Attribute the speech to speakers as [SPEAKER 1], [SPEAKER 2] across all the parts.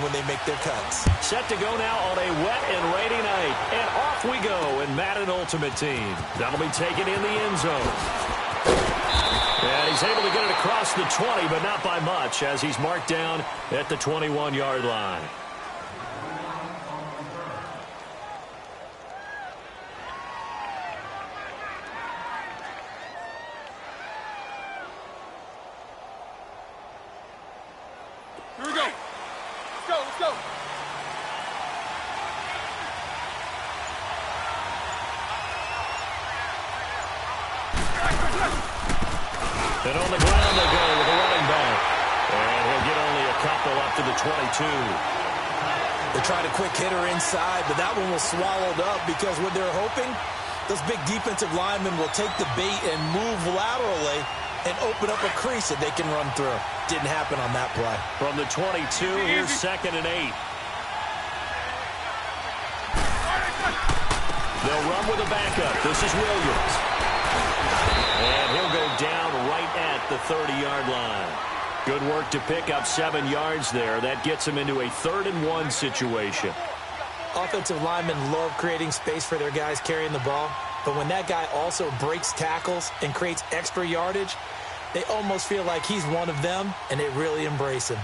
[SPEAKER 1] when they make their cuts.
[SPEAKER 2] Set to go now on a wet and rainy night. And off we go in Madden Ultimate Team. That'll be taken in the end zone. And he's able to get it across the 20, but not by much, as he's marked down at the 21-yard line.
[SPEAKER 3] Here we go. Let's go.
[SPEAKER 2] And on the ground they go with a running back. And he'll get only a couple up to the 22.
[SPEAKER 1] They tried a quick hitter inside, but that one was swallowed up because what they're hoping, those big defensive linemen will take the bait and move laterally and open up a crease that they can run through. Didn't happen on that play.
[SPEAKER 2] From the 22, here's 2nd and 8. They'll run with a backup. This is Williams. And he'll go down right at the 30-yard line. Good work to pick up 7 yards there. That gets him into a 3rd and 1 situation.
[SPEAKER 1] Offensive linemen love creating space for their guys carrying the ball, but when that guy also breaks tackles and creates extra yardage, they almost feel like he's one of them, and they really embrace him.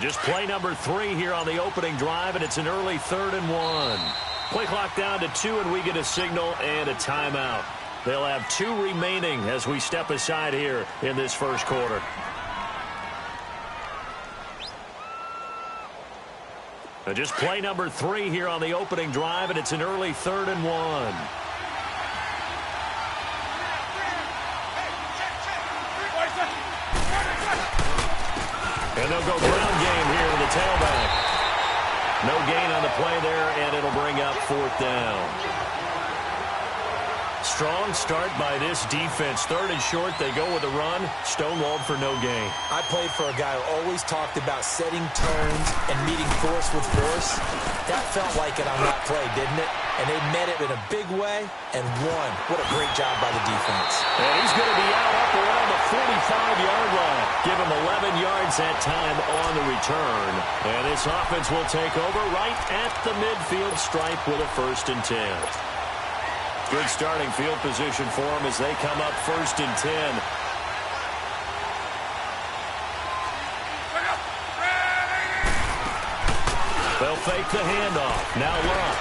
[SPEAKER 2] Just play number 3 here on the opening drive, and it's an early 3rd and 1. Play clock down to 2, and we get a signal and a timeout. They'll have 2 remaining as we step aside here in this first quarter. Just play number 3 here on the opening drive, and it's an early 3rd and 1. And they'll go ground game here to the tailback. No gain on the play there, and it'll bring up 4th down. Strong start by this defense. 3rd and short, they go with a run. Stonewalled for no gain.
[SPEAKER 1] I played for a guy who always talked about setting tones and meeting force with force. That felt like it on that play, didn't it? And they met it in a big way and won. What a great job by the defense.
[SPEAKER 2] And he's going to be out up around the 45-yard line. Give him 11 yards that time on the return. And this offense will take over right at the midfield stripe with a 1st and 10. Good starting field position for them as they come up 1st and 10. They'll fake the handoff. Now Luck.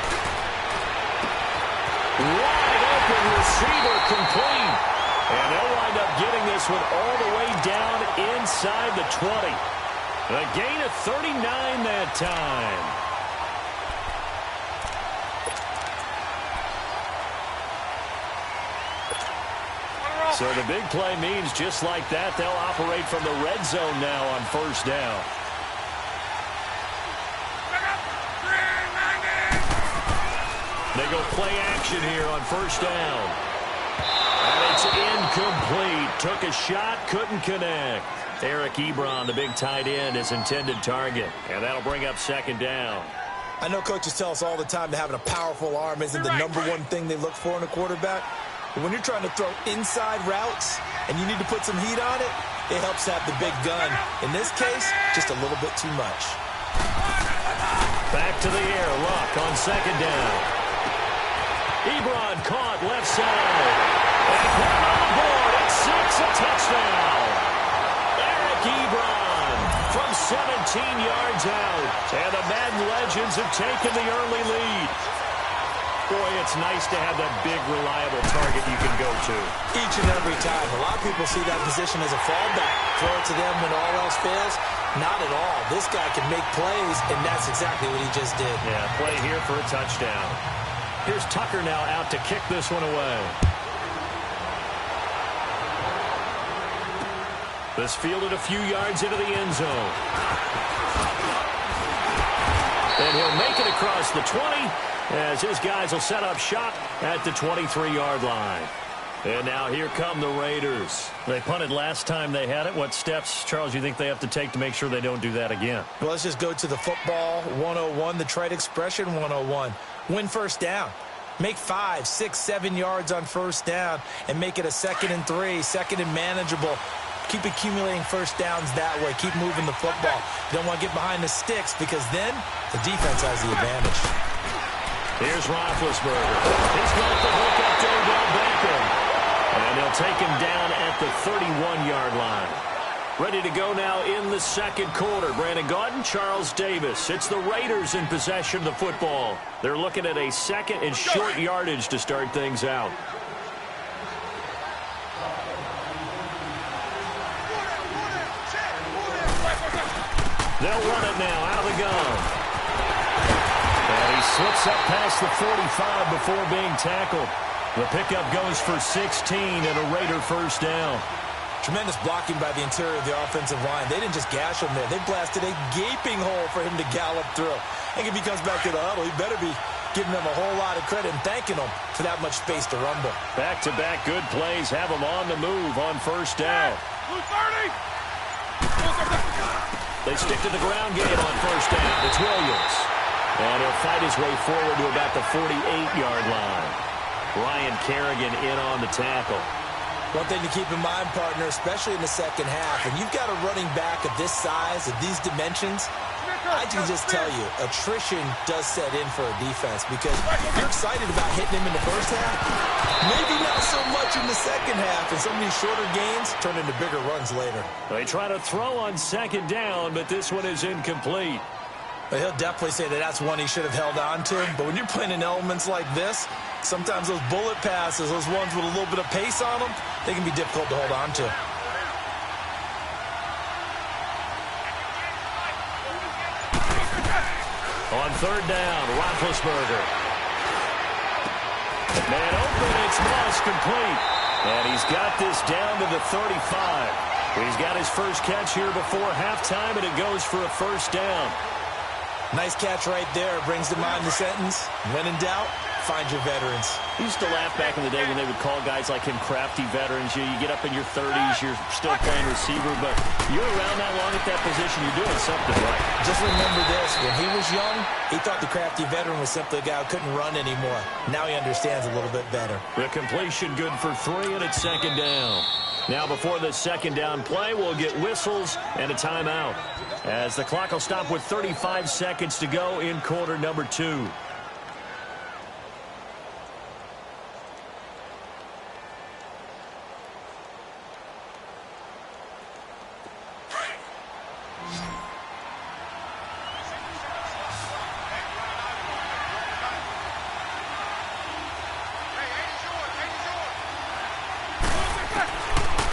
[SPEAKER 2] Wide open receiver complete. And they'll wind up getting this one all the way down inside the 20. A gain of 39 that time. So the big play means just like that, they'll operate from the red zone now on 1st down. They go play action here on 1st down. And it's incomplete. Took a shot, couldn't connect. Eric Ebron, the big tight end, his intended target. And that'll bring up 2nd down.
[SPEAKER 1] I know coaches tell us all the time that having a powerful arm isn't the number one thing they look for in a quarterback. But when you're trying to throw inside routes and you need to put some heat on it, it helps to have the big gun. In this case, just a little bit too much.
[SPEAKER 2] Back to the air. Luck on 2nd down. Ebron caught left side. And put him on the board. It's 6, a touchdown. Eric Ebron from 17 yards out. And the Madden Legends have taken the early lead. Boy, it's nice to have that big, reliable target you can go to.
[SPEAKER 1] Each and every time. A lot of people see that position as a fallback. Throw it to them when all else fails. Not at all. This guy can make plays, and that's exactly what he just did.
[SPEAKER 2] Yeah, play here for a touchdown. Here's Tucker now out to kick this one away. This fielded a few yards into the end zone. And he'll make it across the 20 as his guys will set up shop at the 23-yard line. And now here come the Raiders. They punted last time they had it. What steps, Charles, you think they have to take to make sure they don't do that again?
[SPEAKER 1] Well, let's just go to the football 101, the trite expression 101. Win 1st down. Make 5, 6, 7 yards on first down and make it a 2nd and 3, 2nd and manageable. Keep accumulating first downs that way. Keep moving the football. You don't want to get behind the sticks because then the defense has the advantage.
[SPEAKER 2] Here's Roethlisberger. He's got the hook up to Odell Beckham. And they'll take him down at the 31-yard line. Ready to go now in the second quarter. Brandon Gaudin, Charles Davis. It's the Raiders in possession of the football. They're looking at a 2nd and short yardage to start things out. They'll run it now out of the gun. And he slips up past the 45 before being tackled. The pickup goes for 16 and a Raider first down.
[SPEAKER 1] Tremendous blocking by the interior of the offensive line. They didn't just gash him there. They blasted a gaping hole for him to gallop through. I think if he comes back to the huddle, he better be giving them a whole lot of credit and thanking them for that much space to rumble.
[SPEAKER 2] Back-to-back good plays have him on the move on first down. They stick to the ground game on first down. It's Williams. And he'll fight his way forward to about the 48-yard line. Ryan Kerrigan in on the tackle.
[SPEAKER 1] One thing to keep in mind, partner, especially in the second half, when you've got a running back of this size, of these dimensions, I can just tell you, attrition does set in for a defense because you're excited about hitting him in the first half. Maybe not so much in the second half, and some of these shorter gains turn into bigger runs later.
[SPEAKER 2] They try to throw on second down, but this one is incomplete.
[SPEAKER 1] But he'll definitely say that that's one he should have held on to. But when you're playing in elements like this, sometimes those bullet passes, those ones with a little bit of pace on them, they can be difficult to hold on to.
[SPEAKER 2] On third down, Roethlisberger. Man open, it's Moss complete. And he's got this down to the 35. He's got his first catch here before halftime, and it goes for a first down.
[SPEAKER 1] Nice catch right there. Brings to mind the sentence, when in doubt, find your veterans.
[SPEAKER 2] I used to laugh back in the day when they would call guys like him crafty veterans. You get up in your 30s, you're still playing receiver, but you're around that long at that position, you're doing something right.
[SPEAKER 1] Just remember this, when he was young, he thought the crafty veteran was simply a guy who couldn't run anymore. Now he understands a little bit better.
[SPEAKER 2] The completion good for 3, and it's second down. Now before the second down play, we'll get whistles and a timeout, as the clock will stop with 35 seconds to go in quarter number 2.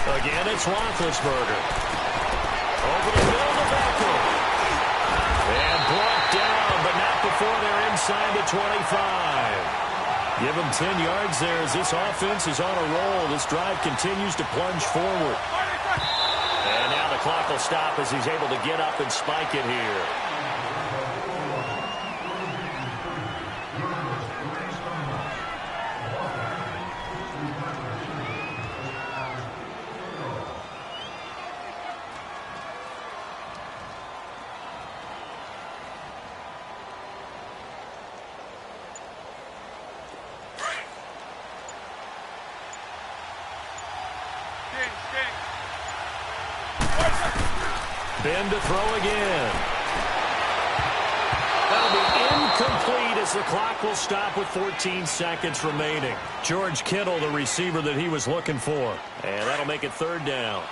[SPEAKER 2] Again, it's Roethlisberger. Over the middle to Beckham. And brought down, but not before they're inside the 25. Give him 10 yards there as this offense is on a roll. This drive continues to plunge forward. And now the clock will stop as he's able to get up and spike it here. Ben to throw again. That'll be incomplete as the clock will stop with 14 seconds remaining. George Kittle, the receiver that he was looking for. And that'll make it third down.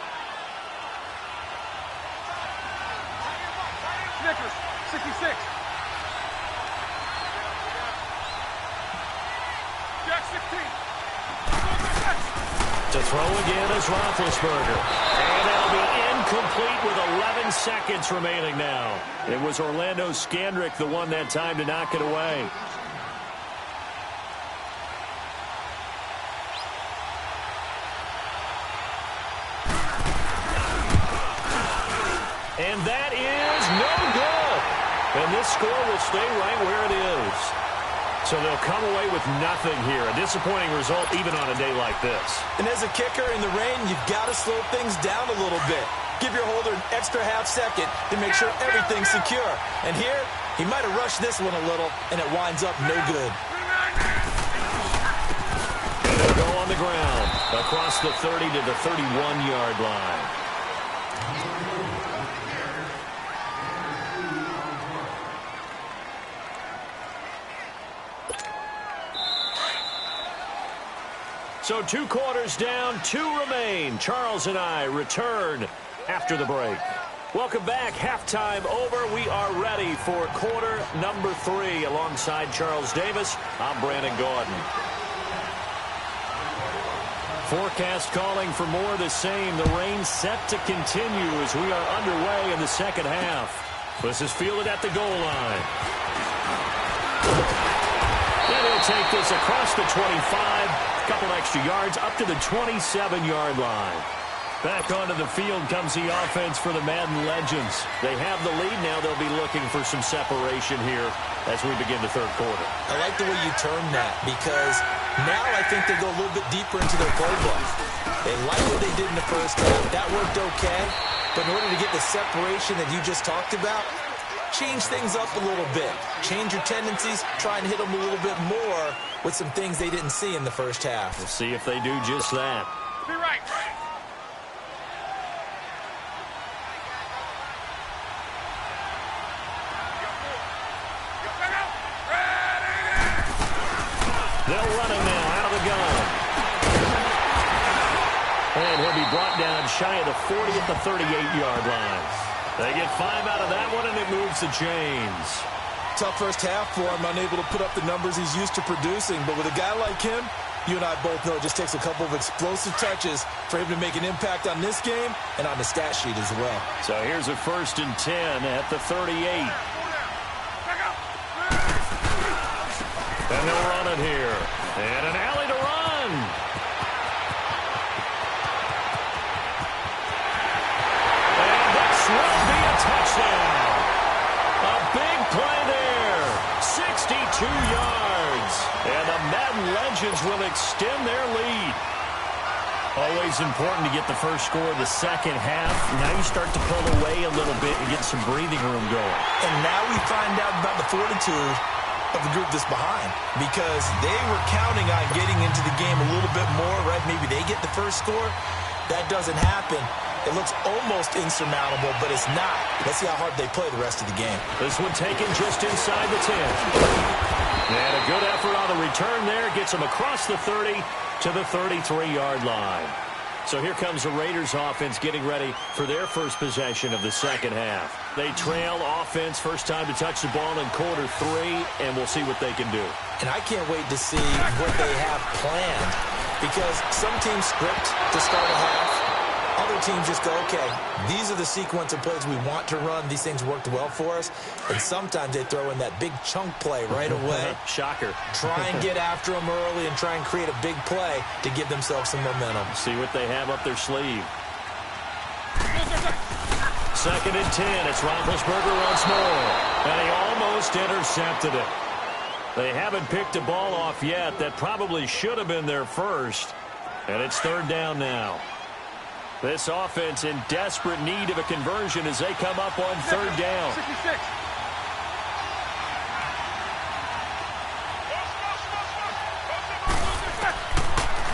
[SPEAKER 3] Snickers, 66. Jack 16.
[SPEAKER 2] To throw again is Roethlisberger. And that'll be incomplete with 11 seconds remaining now. It was Orlando Scandrick the one that time to knock it away. And that is no good. And this score will stay right where it is. So they'll come away with nothing here. A disappointing result even on a day like this.
[SPEAKER 1] And as a kicker in the rain, you've got to slow things down a little bit. Give your holder an extra half second to make sure everything's secure. And here, he might have rushed this one a little, and it winds up no good.
[SPEAKER 2] the ground across the 30 to the 31-yard line. So 2 quarters down, 2 remain. Charles and I return after the break. Welcome back. Halftime over. We are ready for quarter number 3. Alongside Charles Davis, I'm Brandon Gordon. Forecast calling for more of the same. The rain set to continue as we are underway in the second half. This is fielded at the goal line. And he'll take this across the 25. Couple extra yards up to the 27-yard line. Back onto the field comes the offense for the Madden Legends. They have the lead. Now they'll be looking for some separation here as we begin the third quarter.
[SPEAKER 1] I like the way you term that because now I think they go a little bit deeper into their playbook. They like what they did in the first half. That worked okay. But in order to get the separation that you just talked about, change things up a little bit. Change your tendencies. Try and hit them a little bit more with some things they didn't see in the first half.
[SPEAKER 2] We'll see if they do just that.
[SPEAKER 3] Be right.
[SPEAKER 2] They'll run him now out of the gun. And he'll be brought down shy of the 40 at the 38-yard line. They get 5 out of that one, and it moves the chains.
[SPEAKER 1] Tough first half for him, unable to put up the numbers he's used to producing. But with a guy like him, you and I both know it just takes a couple of explosive touches for him to make an impact on this game and on the stat sheet as well.
[SPEAKER 2] So here's a 1st and 10 at the 38. And they'll run it here. And an alley to run. And this will be a touchdown. A big play there. 62 yards. And the Madden Legends will extend their lead. Always important to get the first score of the second half. Now you start to pull away a little bit and get some breathing room going.
[SPEAKER 1] And now we find out about the fortitude of the group that's behind, because they were counting on getting into the game a little bit more, right? Maybe they get the first score. That doesn't happen. It looks almost insurmountable, but it's not. Let's see how hard they play the rest of the game.
[SPEAKER 2] This one taken just inside the 10. And a good effort on the return there. Gets them across the 30 to the 33-yard line. So here comes the Raiders offense getting ready for their first possession of the second half. They trail offense, first time to touch the ball in quarter 3, and we'll see what they can do.
[SPEAKER 1] And I can't wait to see what they have planned, because some teams script to start a half. Other teams just go, okay, these are the sequence of plays we want to run. These things worked well for us. And sometimes they throw in that big chunk play right away.
[SPEAKER 2] Shocker.
[SPEAKER 1] Try and get after them early and try and create a big play to give themselves some momentum.
[SPEAKER 2] See what they have up their sleeve. 2nd and 10. It's Roethlisberger once more. And he almost intercepted it. They haven't picked a ball off yet. That probably should have been their first. And it's 3rd down now. This offense in desperate need of a conversion as they come up on 3rd down.
[SPEAKER 3] 66.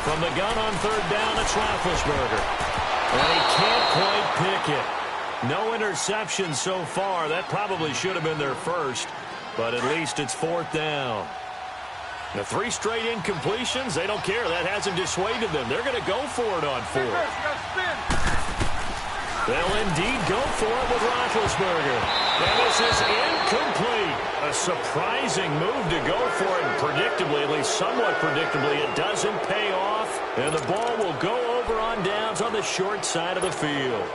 [SPEAKER 2] From the gun on 3rd down, it's Roethlisberger. And he can't quite pick it. No interception so far. That probably should have been their first, but at least it's 4th down. The 3 straight incompletions, they don't care. That hasn't dissuaded them. They're going to go for it on 4th. They'll indeed go for it with Roethlisberger. And this is incomplete. A surprising move to go for it. And predictably, at least somewhat predictably, it doesn't pay off. And the ball will go over on downs on the short side of the field.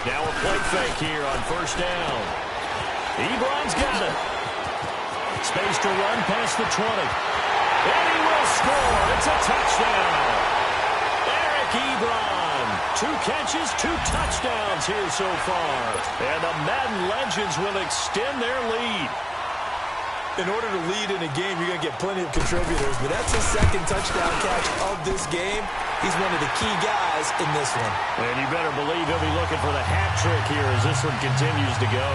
[SPEAKER 2] Now a play fake here on 1st down. Ebron's got it. Space to run past the 20. And he will score. It's a touchdown. Eric Ebron. 2 catches, 2 touchdowns here so far. And the Madden Legends will extend their lead.
[SPEAKER 1] In order to lead in a game, you're going to get plenty of contributors, but that's his 2nd touchdown catch of this game. He's one of the key guys in this one.
[SPEAKER 2] And you better believe he'll be looking for the hat trick here as this one continues to go.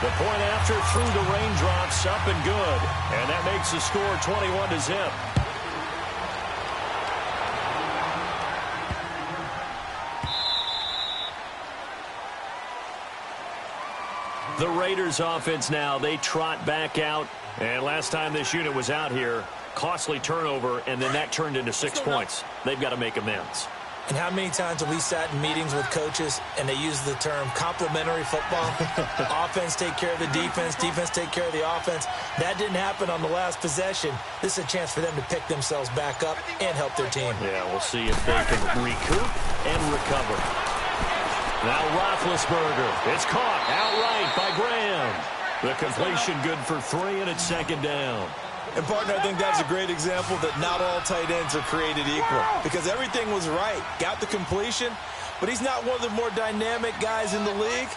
[SPEAKER 2] The point after through the raindrops, up and good. And that makes the score 21-0. The Raiders offense now, they trot back out. And last time this unit was out here, costly turnover, and then that turned into 6 points. They've got to make amends.
[SPEAKER 1] And how many times have we sat in meetings with coaches and they use the term complementary football? Offense take care of the defense, defense take care of the offense. That didn't happen on the last possession. This is a chance for them to pick themselves back up and help their team.
[SPEAKER 2] Yeah, we'll see if they can recoup and recover. Now Roethlisberger. It's caught outright by Graham. The completion good for 3, and it's second down.
[SPEAKER 1] And, partner, I think that's a great example that not all tight ends are created equal because everything was right. Got the completion, but he's not one of the more dynamic guys in the league.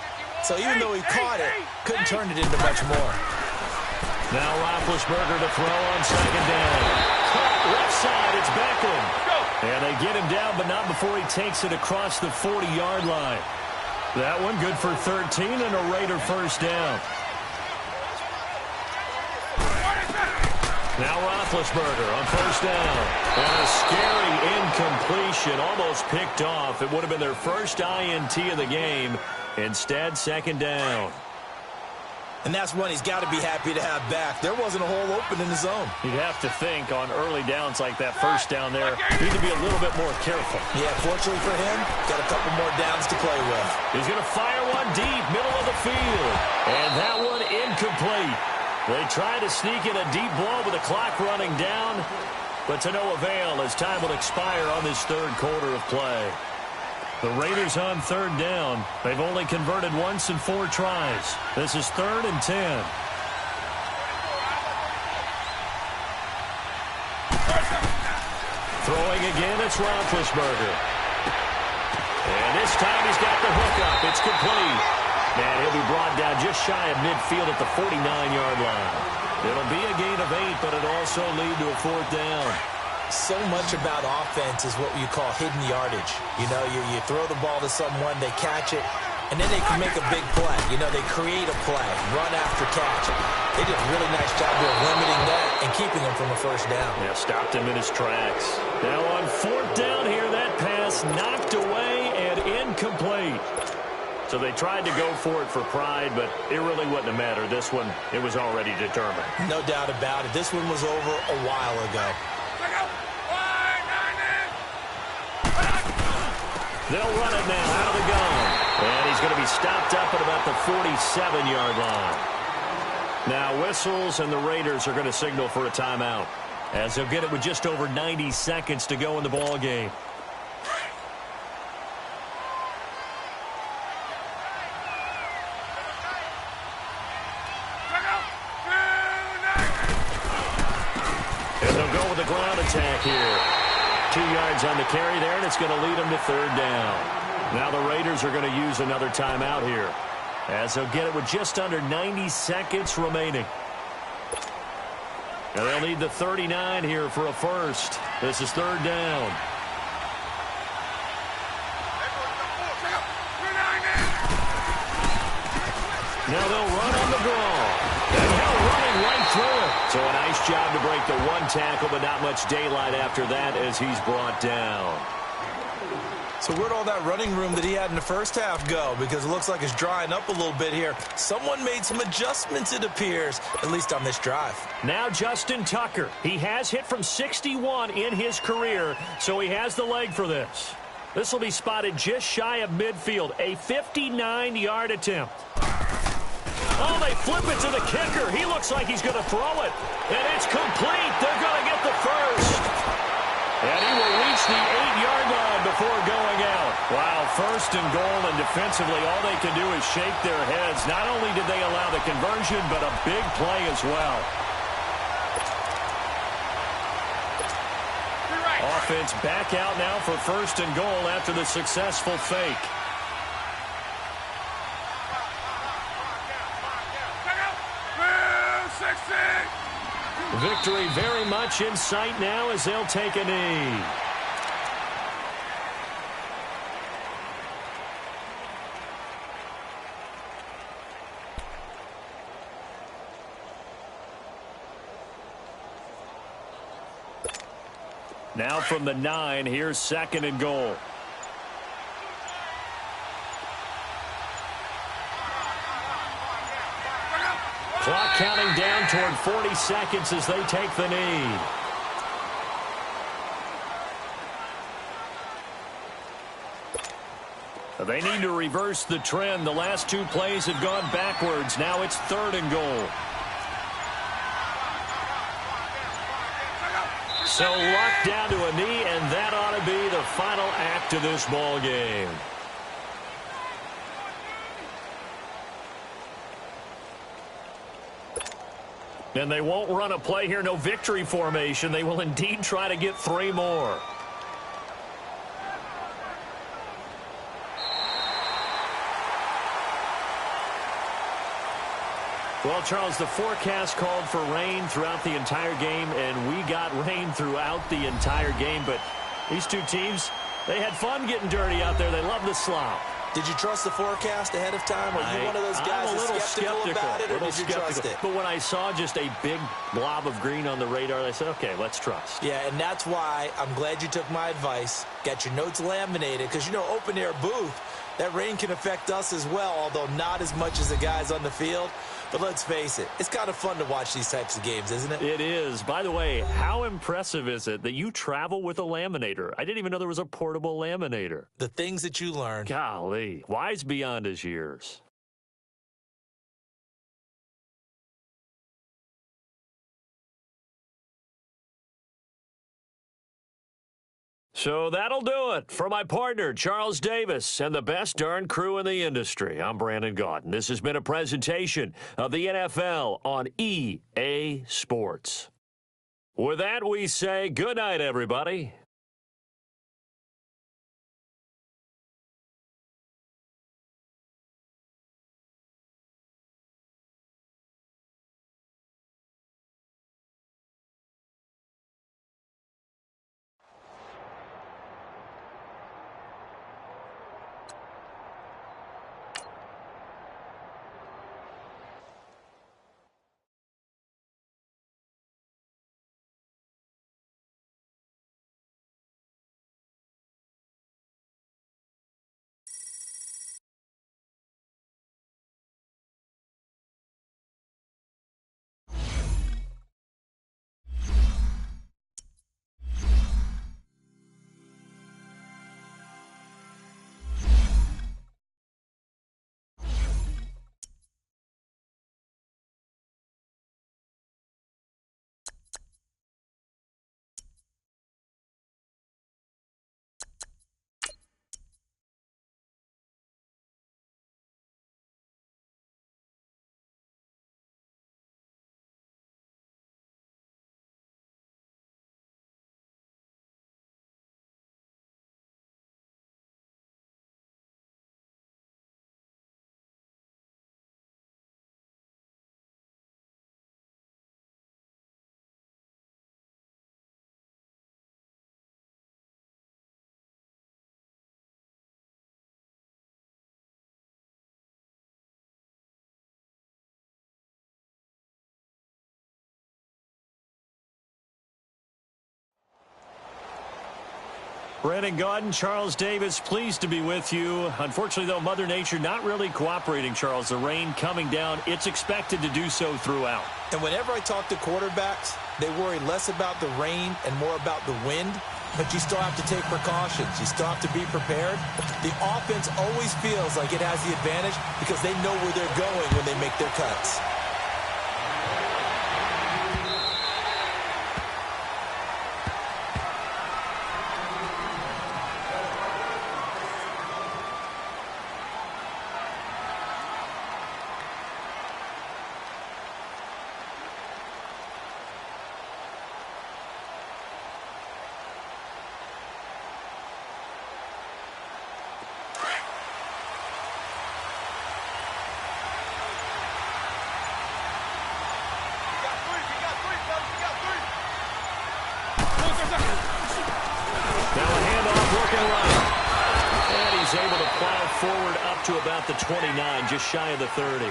[SPEAKER 1] So even though he caught it, couldn't turn it into much more.
[SPEAKER 2] Now Roethlisberger to throw on second down. Caught left side, it's Beckham. And they get him down, but not before he takes it across the 40-yard line. That one good for 13 and a Raider first down. Now Roethlisberger on first down. And a scary incompletion, almost picked off. It would have been their first INT of the game. Instead, second down.
[SPEAKER 1] And that's one he's got to be happy to have back. There wasn't a hole open in the zone.
[SPEAKER 2] You'd have to think on early downs like that first down there, need to be a little bit more careful.
[SPEAKER 1] Yeah, fortunately for him, got a couple more downs to play with.
[SPEAKER 2] He's going to fire one deep, middle of the field. And that one incomplete. They try to sneak in a deep blow with the clock running down, but to no avail as time will expire on this third quarter of play. The Raiders on third down. They've only converted once in 4 tries. This is 3rd and 10. Throwing again, it's Roethlisberger. And this time he's got the hook up. It's complete. And he'll be brought down just shy of midfield at the 49-yard line. It'll be a gain of 8, but it'll also lead to a 4th down.
[SPEAKER 1] So much about offense is what you call hidden yardage. You know, you throw the ball to someone, they catch it, and then they can make a big play. You know, they create a play, run after catch. They did a really nice job of limiting that and keeping him from a first down.
[SPEAKER 2] Yeah, stopped him in his tracks. Now on 4th down here, that pass knocked away and incomplete. So they tried to go for it for pride, but it really wouldn't have mattered. This one, it was already determined.
[SPEAKER 1] No doubt about it. This one was over a while ago.
[SPEAKER 2] They'll run it now out of the gun. And he's going to be stopped up at about the 47-yard line. Now whistles, and the Raiders are going to signal for a timeout, as they'll get it with just over 90 seconds to go in the ball game. And they'll go with the ground attack here. 2 yards on the carry there, and it's going to lead them to 3rd down. Now the Raiders are going to use another timeout here, as they'll get it with just under 90 seconds remaining. And they'll need the 39 here for a first. This is 3rd down. Now they'll run on the draw. And now running right through it. So a nice job to break the one tackle, but not much daylight after that as he's brought down.
[SPEAKER 1] So where'd all that running room that he had in the first half go? Because it looks like it's drying up a little bit here. Someone made some adjustments, it appears, at least on this drive.
[SPEAKER 2] Now Justin Tucker. He has hit from 61 in his career, so he has the leg for this. This will be spotted just shy of midfield. A 59-yard attempt. Oh, they flip it to the kicker. He looks like he's going to throw it. And it's complete. They're going to get the first. And he will reach the 8-yard line before going out. Wow, 1st and goal, and defensively all they can do is shake their heads. Not only did they allow the conversion, but a big play as well. Offense back out now for 1st and goal after the successful fake. Victory very much in sight now as they'll take a knee. Now from the 9, here's 2nd and goal. Clock counting down toward 40 seconds as they take the knee. They need to reverse the trend. The last 2 plays have gone backwards. Now it's 3rd and goal. So locked down to a knee, and that ought to be the final act of this ball game. And they won't run a play here. No victory formation. They will indeed try to get 3 more. Well, Charles, the forecast called for rain throughout the entire game, and we got rain throughout the entire game. But these two teams, they had fun getting dirty out there. They love the slop.
[SPEAKER 1] Did you trust the forecast ahead of time? Are you one of those guys that's skeptical about it, or did you trust it?
[SPEAKER 2] But when I saw just a big blob of green on the radar, I said, okay, let's trust.
[SPEAKER 1] Yeah, and that's why I'm glad you took my advice. Got your notes laminated, because, you know, open-air booth, that rain can affect us as well, although not as much as the guys on the field. But let's face it, it's kind of fun to watch these types of games, isn't it?
[SPEAKER 2] It is. By the way, how impressive is it that you travel with a laminator? I didn't even know there was a portable laminator.
[SPEAKER 1] The things that you learn.
[SPEAKER 2] Golly, wise beyond his years. So that'll do it for my partner, Charles Davis, and the best darn crew in the industry. I'm Brandon Gaudin. This has been a presentation of the NFL on EA Sports. With that, we say good night, everybody. Brandon Gaudin, Charles Davis, pleased to be with you. Unfortunately, though, Mother Nature not really cooperating, Charles. The rain coming down. It's expected to do so throughout.
[SPEAKER 1] And whenever I talk to quarterbacks, they worry less about the rain and more about the wind. But you still have to take precautions. You still have to be prepared. The offense always feels like it has the advantage because they know where they're going when they make their cuts.
[SPEAKER 2] Forward up to about the 29, just shy of the 30.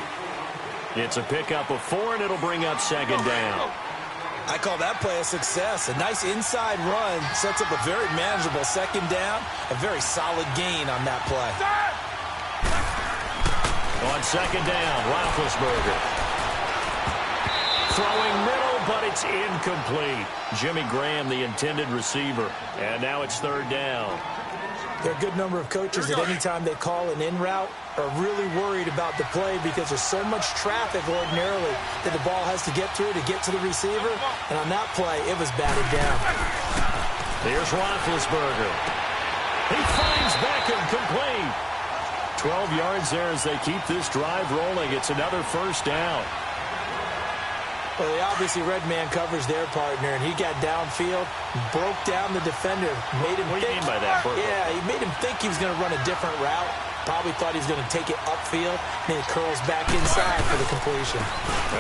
[SPEAKER 2] It's a pickup of 4, and it'll bring up 2nd down.
[SPEAKER 1] I call that play a success. A nice inside run sets up a very manageable second down. A very solid gain on that play.
[SPEAKER 2] On second down, Roethlisberger. Throwing middle, but it's incomplete. Jimmy Graham, the intended receiver. And now it's third down.
[SPEAKER 1] There are a good number of coaches that any time they call an in route are really worried about the play because there's so much traffic ordinarily that the ball has to get through to get to the receiver. And on that play, it was batted down.
[SPEAKER 2] Here's Roethlisberger. He finds Beckham complete. 12 yards there as they keep this drive rolling. It's another first down.
[SPEAKER 1] Well, they obviously red man covers their partner, and he got downfield, broke down the defender, made him
[SPEAKER 2] think. What do you mean by that, Burko?
[SPEAKER 1] Yeah, he made him think he was going to run a different route. Probably thought he was going to take it upfield, and then it curls back inside for the completion.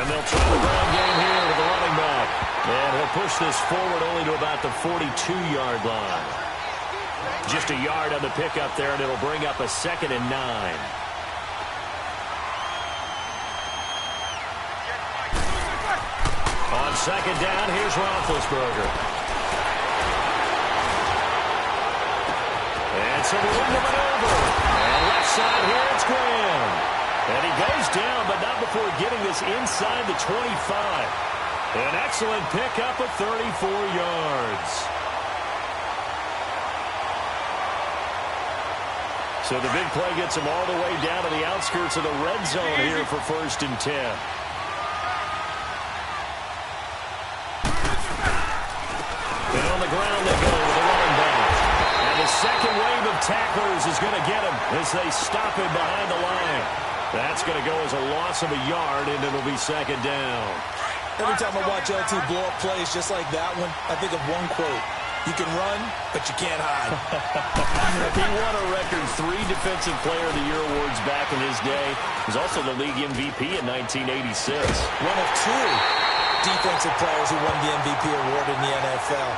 [SPEAKER 2] And they'll try the ground game here with the running back. And he'll push this forward only to about the 42-yard line. Just a yard on the pickup there, and it'll bring up a 2nd and 9. On second down, here's Roethlisberger. And so the win to maneuver. And left side here, it's Graham. And he goes down, but not before getting this inside the 25. An excellent pickup of 34 yards. So the big play gets him all the way down to the outskirts of the red zone here for 1st and 10. And on the ground they go with a running back. And the second wave of tacklers is going to get him as they stop him behind the line. That's going to go as a loss of a yard, and it'll be 2nd down.
[SPEAKER 1] Every time I watch LT blow up plays just like that one, I think of one quote. You can run, but you can't hide.
[SPEAKER 2] He won a record 3 Defensive Player of the Year awards back in his day. He was also the league MVP in 1986.
[SPEAKER 1] One of 2 defensive players who won the MVP award in the NFL.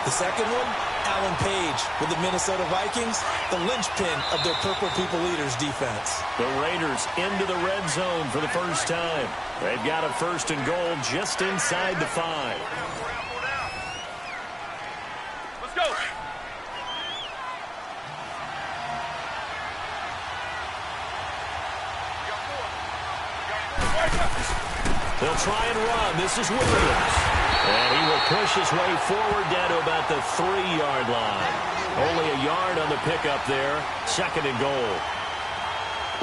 [SPEAKER 1] The second one, Alan Page with the Minnesota Vikings, the linchpin of their Purple People Eaters defense.
[SPEAKER 2] The Raiders into the red zone for the first time. They've got a 1st and goal just inside the 5.
[SPEAKER 3] Let's go.
[SPEAKER 2] They'll try and run. This is Williams. And he will push his way forward down to about the 3-yard line. Only a yard on the pickup there. 2nd and goal.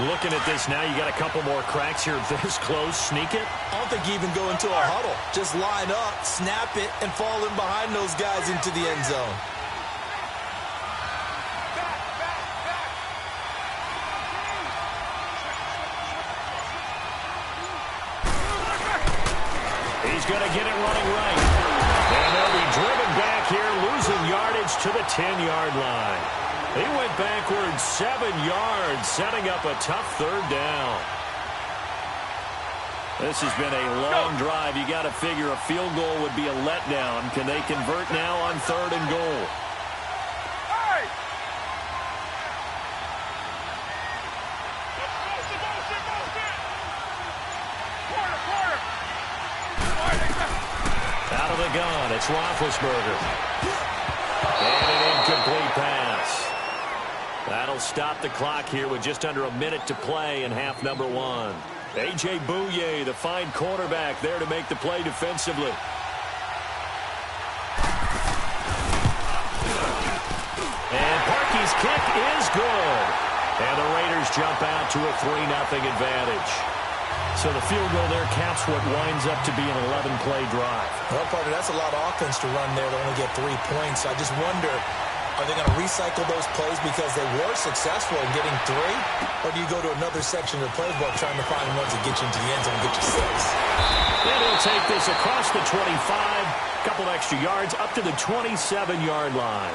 [SPEAKER 2] Looking at this now, you got a couple more cracks here this close. Sneak it?
[SPEAKER 1] I don't think you even go into a huddle. Just line up, snap it, and fall in behind those guys into the end zone.
[SPEAKER 2] He's going to get it running right. And they'll be driven back here, losing yardage to the 10-yard line. He went backwards 7 yards, setting up a tough 3rd down. This has been a long drive. You got to figure a field goal would be a letdown. Can they convert now on 3rd and goal? Out of the gun, it's Roethlisberger. And an incomplete pass. That'll stop the clock here with just under a minute to play in half number 1. A.J. Bouye, the fine cornerback, there to make the play defensively. And Parkey's kick is good. And the Raiders jump out to a 3-0 advantage. So the field goal there caps what winds up to be an 11-play drive.
[SPEAKER 1] Well, partner, that's a lot of offense to run there to only get 3 points. I just wonder, are they going to recycle those plays because they were successful in getting 3? Or do you go to another section of the playbook trying to find ones that get you into the end zone and get you 6?
[SPEAKER 2] And he'll take this across the 25, a couple extra yards, up to the 27-yard line.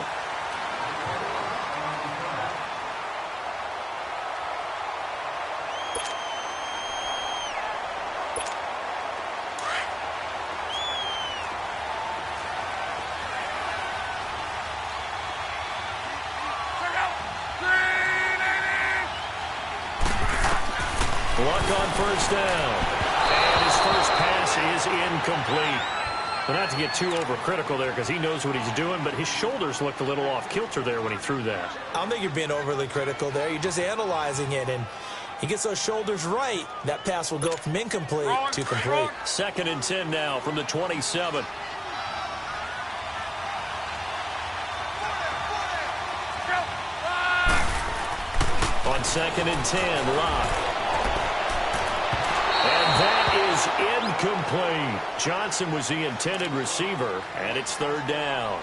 [SPEAKER 2] Luck on 1st down. And his first pass is incomplete. Well, not to get too overcritical there because he knows what he's doing, but his shoulders looked a little off kilter there when he threw that.
[SPEAKER 1] I don't think you're being overly critical there. You're just analyzing it, and he gets those shoulders right. That pass will go from incomplete to complete.
[SPEAKER 2] 2nd and 10 now from the 27. On 2nd and 10, Locke. And that is incomplete. Johnson was the intended receiver, and it's 3rd down.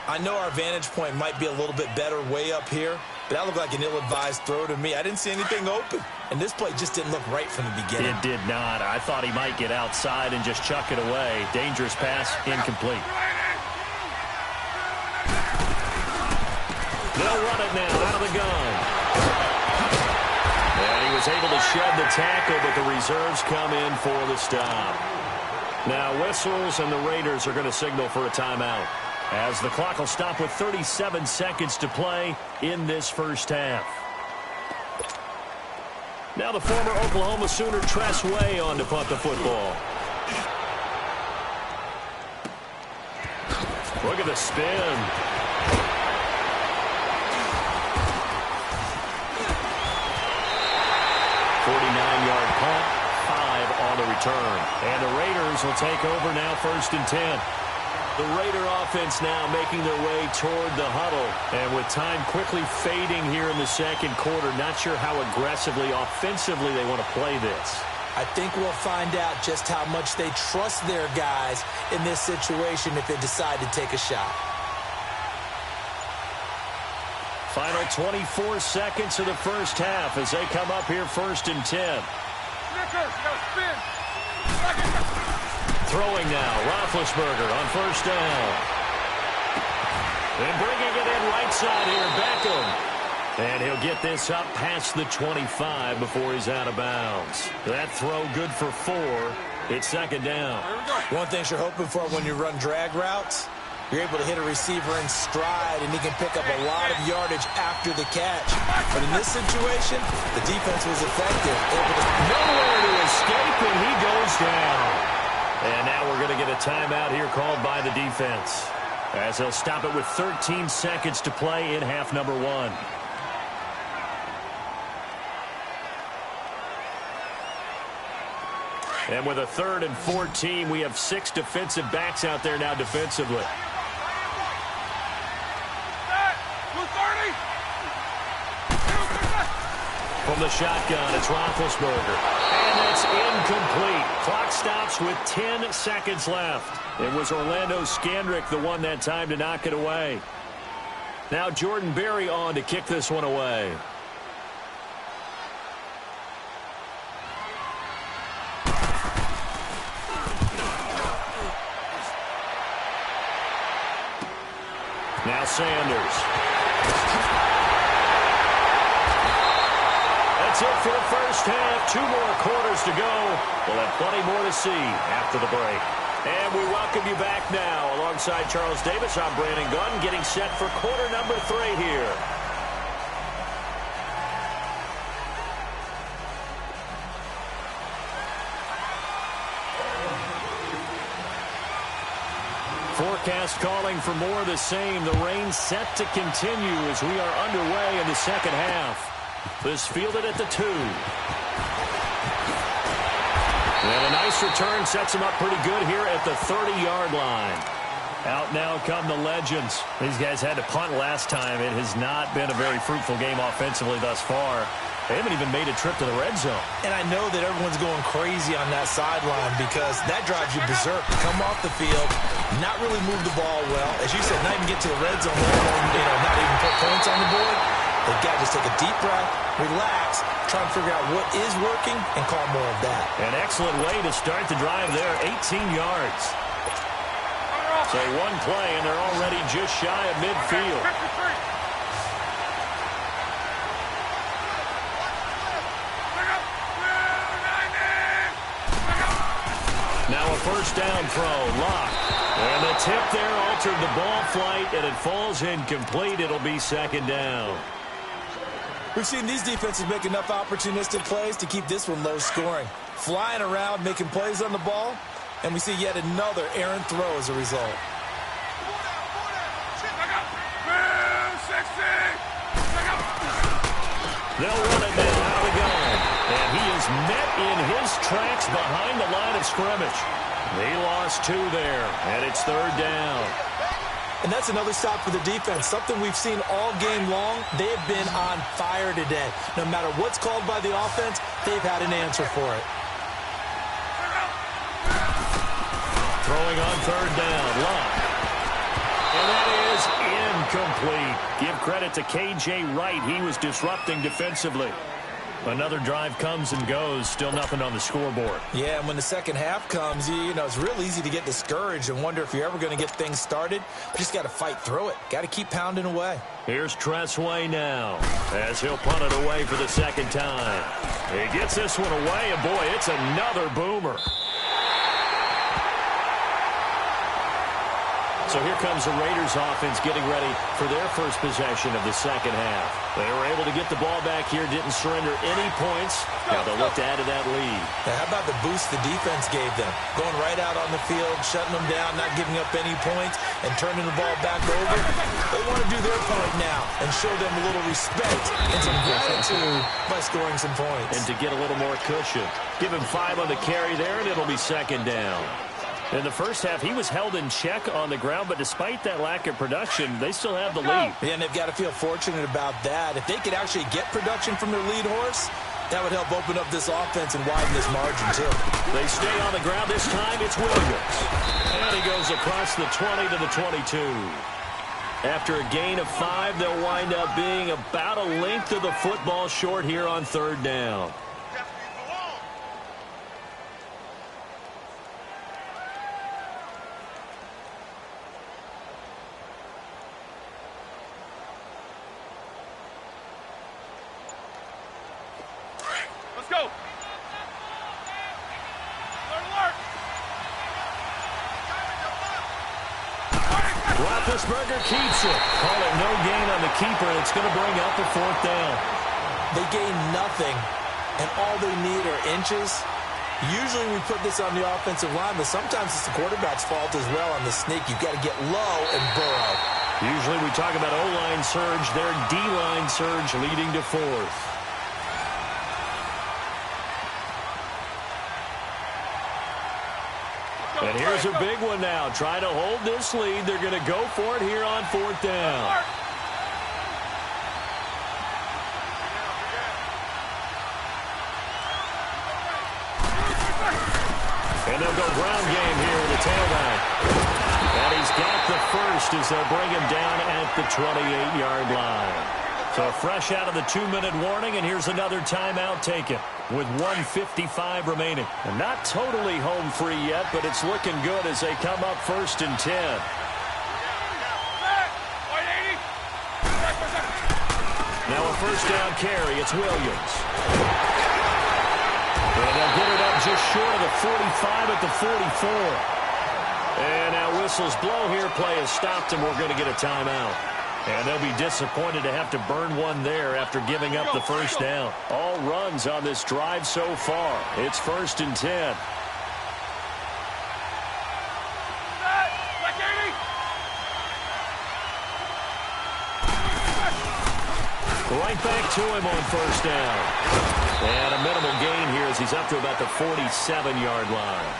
[SPEAKER 1] I know our vantage point might be a little bit better way up here, but that looked like an ill-advised throw to me. I didn't see anything open, and this play just didn't look right from the beginning.
[SPEAKER 2] It did not. I thought he might get outside and just chuck it away. Dangerous pass, incomplete. They'll run it now out of the gun. And he was able to shed the tackle, but the reserves come in for the stop. Now whistles, and the Raiders are going to signal for a timeout, as the clock will stop with 37 seconds to play in this first half. Now the former Oklahoma Sooner Tress Way on to punt the football. Look at the spin. 49-yard punt, 5 on the return. And the Raiders will take over now 1st and 10. The Raider offense now making their way toward the huddle. And with time quickly fading here in the 2nd quarter, not sure how aggressively, offensively they want to play this.
[SPEAKER 1] I think we'll find out just how much they trust their guys in this situation if they decide to take a shot.
[SPEAKER 2] Final 24 seconds of the first half as they come up here 1st and 10. Throwing now, Roethlisberger on 1st down. And bringing it in right side here, Beckham. And he'll get this up past the 25 before he's out of bounds. That throw good for 4. It's 2nd down.
[SPEAKER 1] One thing you're hoping for when you run drag routes, you're able to hit a receiver in stride, and he can pick up a lot of yardage after the catch. But in this situation, the defense was effective.
[SPEAKER 2] Nowhere to escape, and he goes down. And now we're going to get a timeout here called by the defense, as they'll stop it with 13 seconds to play in half number 1. And with a 3rd and 14, we have 6 defensive backs out there now defensively. From the shotgun, it's Roethlisberger. And it's incomplete. Clock stops with 10 seconds left. It was Orlando Scandrick the one that time to knock it away. Now Jordan Berry on to kick this one away. Now Sanders. That's it for the first half. 2 more quarters to go. We'll have plenty more to see after the break. And we welcome you back now. Alongside Charles Davis, I'm Brandon Gunn, getting set for quarter number 3 here. Forecast calling for more of the same. The rain set to continue as we are underway in the second half. This fielded at the 2. And a nice return sets him up pretty good here at the 30-yard line. Out now come the legends. These guys had to punt last time. It has not been a very fruitful game offensively thus far. They haven't even made a trip to the red zone.
[SPEAKER 1] And I know that everyone's going crazy on that sideline because that drives you berserk. Come off the field, not really move the ball well. As you said, not even get to the red zone, not even put points on the board. They've got to just take a deep breath, relax, try and figure out what is working, and call more of that.
[SPEAKER 2] An excellent way to start the drive there, 18 yards. So one play, and they're already just shy of midfield. Now a first down throw, Locke. And the tip there altered the ball flight, and it falls incomplete. It'll be 2nd down.
[SPEAKER 1] We've seen these defenses make enough opportunistic plays to keep this one low scoring. Flying around, making plays on the ball, And we see yet another errant throw as a result.
[SPEAKER 2] They'll run it now out of the gun. And he is met in his tracks behind the line of scrimmage. They lost 2 there, and it's 3rd down.
[SPEAKER 1] And that's another stop for the defense, something we've seen all game long. They have been on fire today. No matter what's called by the offense, they've had an answer for it.
[SPEAKER 2] Throwing on 3rd down, Love. And that is incomplete. Give credit to K.J. Wright. He was disrupting defensively. Another drive comes and goes. Still nothing on the scoreboard.
[SPEAKER 1] Yeah, and when the second half comes, you know, it's real easy to get discouraged and wonder if you're ever going to get things started. You just got to fight through it. Got to keep pounding away.
[SPEAKER 2] Here's Tressway now as he'll punt it away for the second time. He gets this one away, and boy, it's another boomer. So here comes the Raiders offense getting ready for their first possession of the second half. They were able to get the ball back here, didn't surrender any points. Now they'll look to add to that lead.
[SPEAKER 1] Now, how about the boost the defense gave them? Going right out on the field, shutting them down, not giving up any points, and turning the ball back over. They want to do their part now and show them a little respect and some gratitude by scoring some points.
[SPEAKER 2] And to get a little more cushion. Give him 5 on the carry there, and it'll be second down. In the first half, he was held in check on the ground, but despite that lack of production, they still have the lead.
[SPEAKER 1] Yeah, and they've got to feel fortunate about that. If they could actually get production from their lead horse, that would help open up this offense and widen this margin, too.
[SPEAKER 2] They stay on the ground. This time, it's Williams. And he goes across the 20 to the 22. After a gain of 5, they'll wind up being about a length of the football short here on 3rd down. Roethlisberger keeps it. Call it no gain on the keeper. It's going to bring up the 4th down.
[SPEAKER 1] They gain nothing, and all they need are inches. Usually we put this on the offensive line, but sometimes it's the quarterback's fault as well on the sneak. You've got to get low and burrow.
[SPEAKER 2] Usually we talk about O-line surge. Their D-line surge leading to 4th. And here's a big one now. Trying to hold this lead. They're going to go for it here on 4th down. And they'll go ground game here with the tailback. And he's got the first as they'll bring him down at the 28-yard line. So fresh out of the 2-minute warning, and here's another timeout taken with 1:55 remaining. And not totally home free yet, but it's looking good as they come up 1st and 10. Now a 1st down carry. It's Williams. And they'll get it up just short of the 45 at the 44. And now whistles blow here. Play has stopped, and we're going to get a timeout. And they'll be disappointed to have to burn one there after giving up the 1st down. All runs on this drive so far. It's 1st and 10. Right back to him on 1st down. And a minimal gain here as he's up to about the 47-yard line.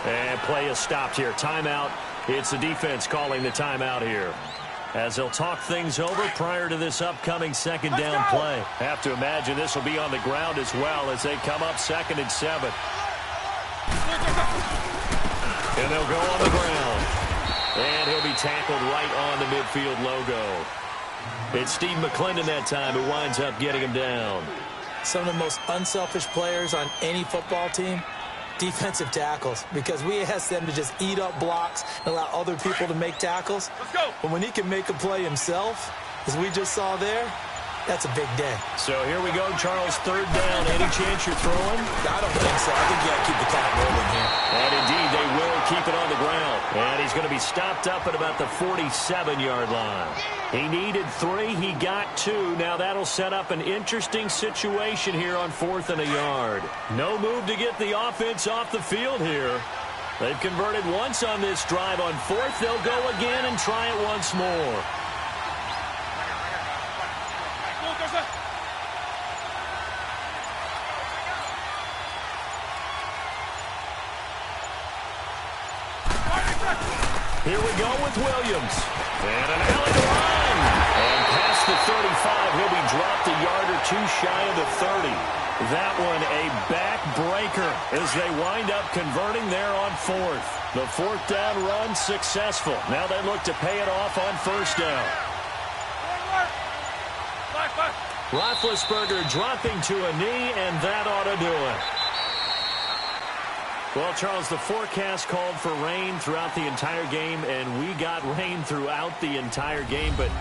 [SPEAKER 2] And play is stopped here. Timeout. It's the defense calling the timeout here, as they'll talk things over prior to this upcoming 2nd down play. Have to imagine this will be on the ground as well as they come up 2nd and 7. And they'll go on the ground. And he'll be tackled right on the midfield logo. It's Steve McClendon that time who winds up getting him down.
[SPEAKER 1] Some of the most unselfish players on any football team, defensive tackles, because we ask them to just eat up blocks and allow other people to make tackles. But when he can make a play himself, as we just saw there, that's a big day.
[SPEAKER 2] So here we go, Charles, 3rd down. Any chance you're throwing?
[SPEAKER 1] I don't think so. I think you got to keep the clock rolling here.
[SPEAKER 2] And indeed, they will keep it on the ground. And he's going to be stopped up at about the 47-yard line. He needed 3. He got 2. Now that'll set up an interesting situation here on 4th and a yard. No move to get the offense off the field here. They've converted once on this drive. On fourth, they'll go again and try it once more. Here we go with Williams. And an alley to run. And past the 35, he'll be dropped a yard or two shy of the 30. That one a backbreaker as they wind up converting there on fourth. The fourth down run successful. Now they look to pay it off on first down. Roethlisberger dropping to a knee, and that ought to do it. Well, Charles, the forecast called for rain throughout the entire game, and we got rain throughout the entire game. But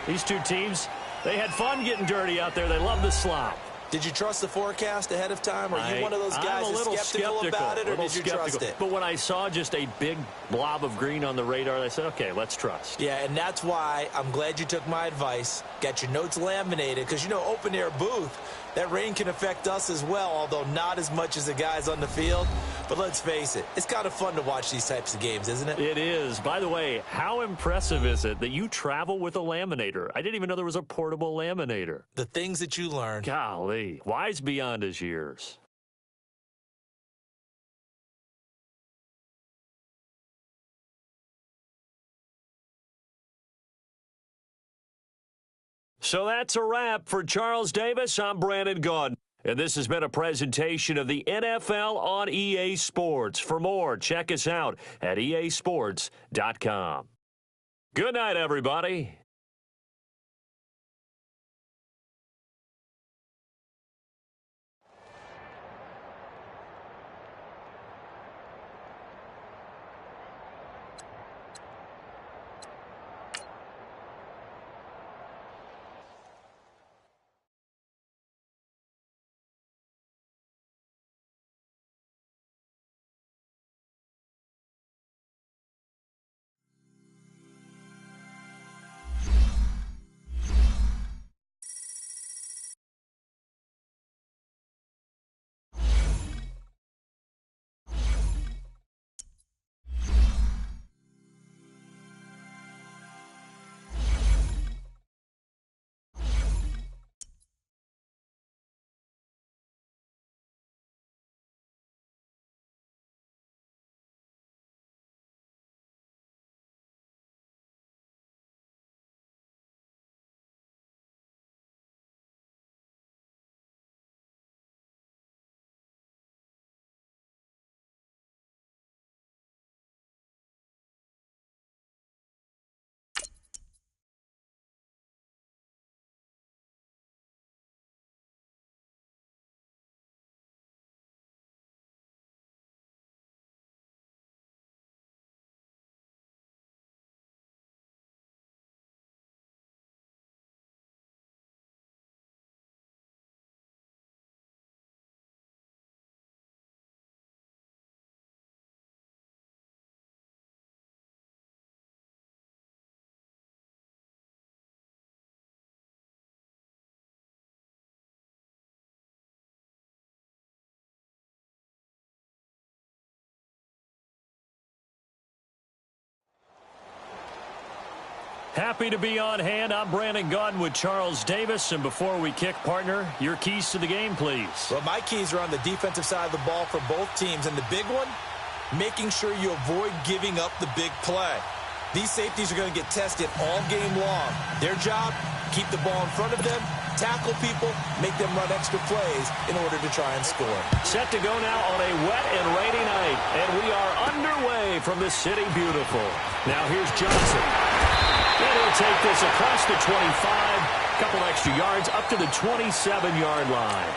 [SPEAKER 2] these two teams, they had fun getting dirty out there. They love the slop.
[SPEAKER 1] Did you trust the forecast ahead of time? Are you one of those guys who's skeptical about it, or did you trust it?
[SPEAKER 2] But when I saw just a big blob of green on the radar, I said, okay, let's trust.
[SPEAKER 1] Yeah, and that's why I'm glad you took my advice. Got your notes laminated, because, you know, open-air booth, that rain can affect us as well, although not as much as the guys on the field. But let's face it, it's kind of fun to watch these types of games, isn't it?
[SPEAKER 2] It is. By the way, how impressive is it that you travel with a laminator? I didn't even know there was a portable laminator.
[SPEAKER 1] The things that you learn.
[SPEAKER 2] Golly, wise beyond his years. So that's a wrap for Charles Davis. I'm Brandon Gaudin. And this has been a presentation of the NFL on EA Sports. For more, check us out at easports.com. Good night, everybody. Happy to be on hand. I'm Brandon Gaudin with Charles Davis. And before we kick, partner, your keys to the game, please.
[SPEAKER 1] Well, my keys are on the defensive side of the ball for both teams. And the big one, making sure you avoid giving up the big play. These safeties are going to get tested all game long. Their job, keep the ball in front of them, tackle people, make them run extra plays in order to try and score.
[SPEAKER 2] Set to go now on a wet and rainy night. And we are underway from the City Beautiful. Now here's Johnson. And he'll take this across the 25, couple extra yards up to the 27-yard line.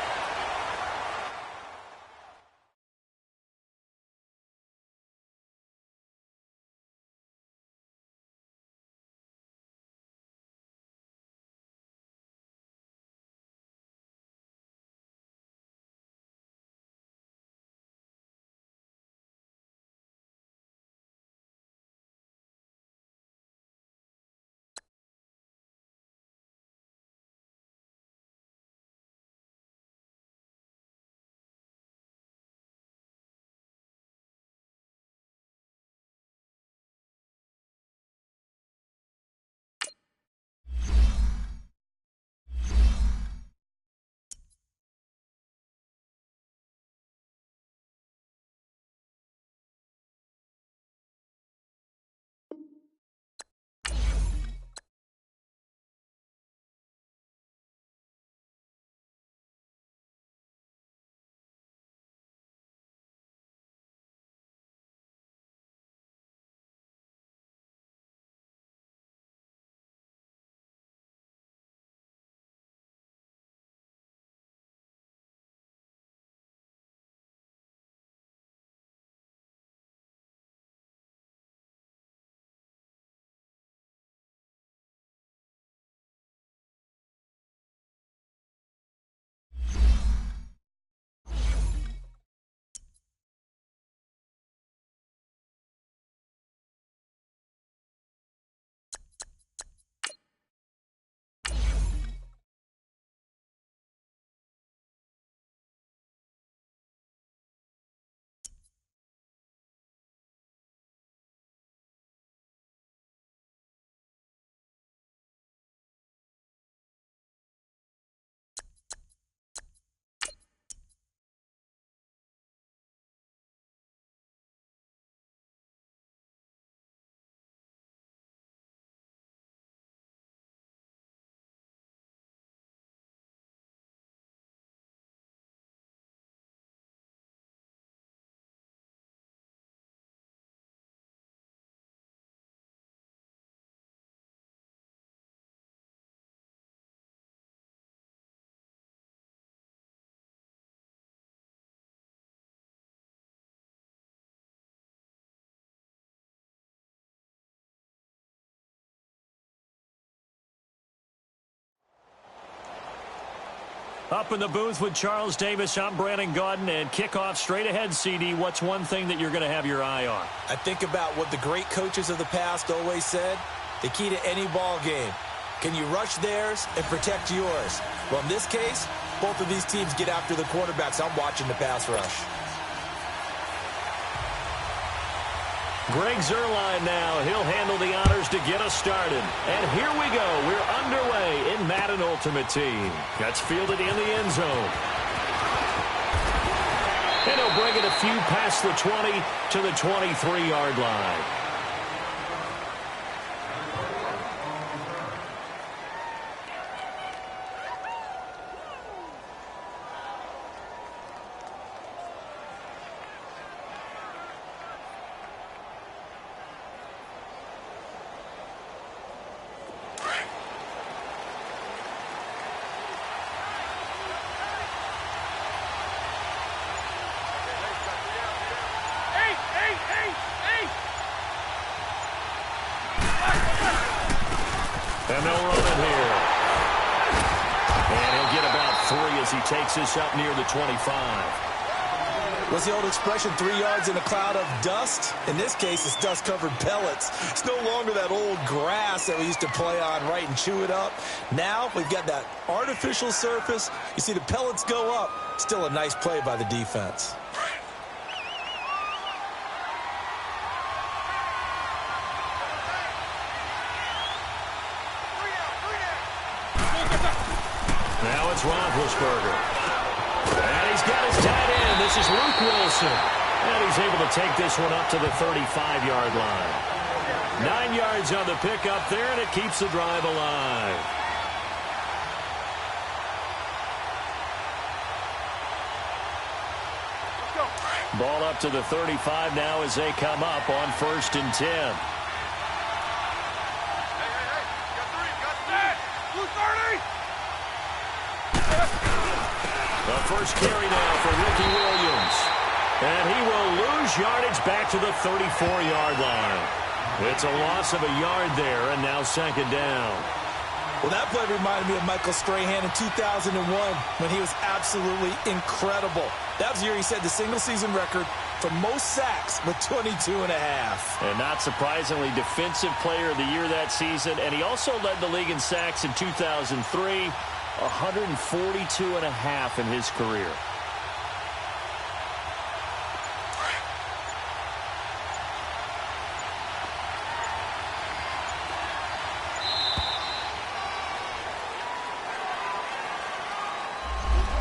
[SPEAKER 2] Up in the booth with Charles Davis, I'm Brandon Gaudin, and kickoff straight ahead, CD. What's one thing that you're going to have your eye on?
[SPEAKER 1] I think about what the great coaches of the past always said. The key to any ball game. Can you rush theirs and protect yours? Well, in this case, both of these teams get after the quarterbacks. I'm watching the pass rush.
[SPEAKER 2] Greg Zuerlein now. He'll handle the honors to get us started. And here we go. We're underway in Madden Ultimate Team. That's fielded in the end zone. And he'll bring it a few past the 20 to the 23-yard line. And they'll run it here. And he'll get about 3 as he takes this up near the 25.
[SPEAKER 1] What's the old expression, 3 yards in a cloud of dust? In this case, it's dust-covered pellets. It's no longer that old grass that we used to play on, right, and chew it up. Now we've got that artificial surface. You see the pellets go up. Still a nice play by the defense.
[SPEAKER 2] Now it's Roethlisberger. And he's got his tight end. This is Luke Wilson. And he's able to take this one up to the 35-yard line. 9 yards on the pickup there, and it keeps the drive alive. Ball up to the 35 now as they come up on 1st and 10. The first carry now for Ricky Williams. And he will lose yardage back to the 34-yard line. It's a loss of a yard there, and now 2nd down.
[SPEAKER 1] Well, that play reminded me of Michael Strahan in 2001 when he was absolutely incredible. That was the year he set the single-season record for most sacks with 22 and a half.
[SPEAKER 2] And not surprisingly, Defensive Player of the Year that season. And he also led the league in sacks in 2003. 142 and a half in his career.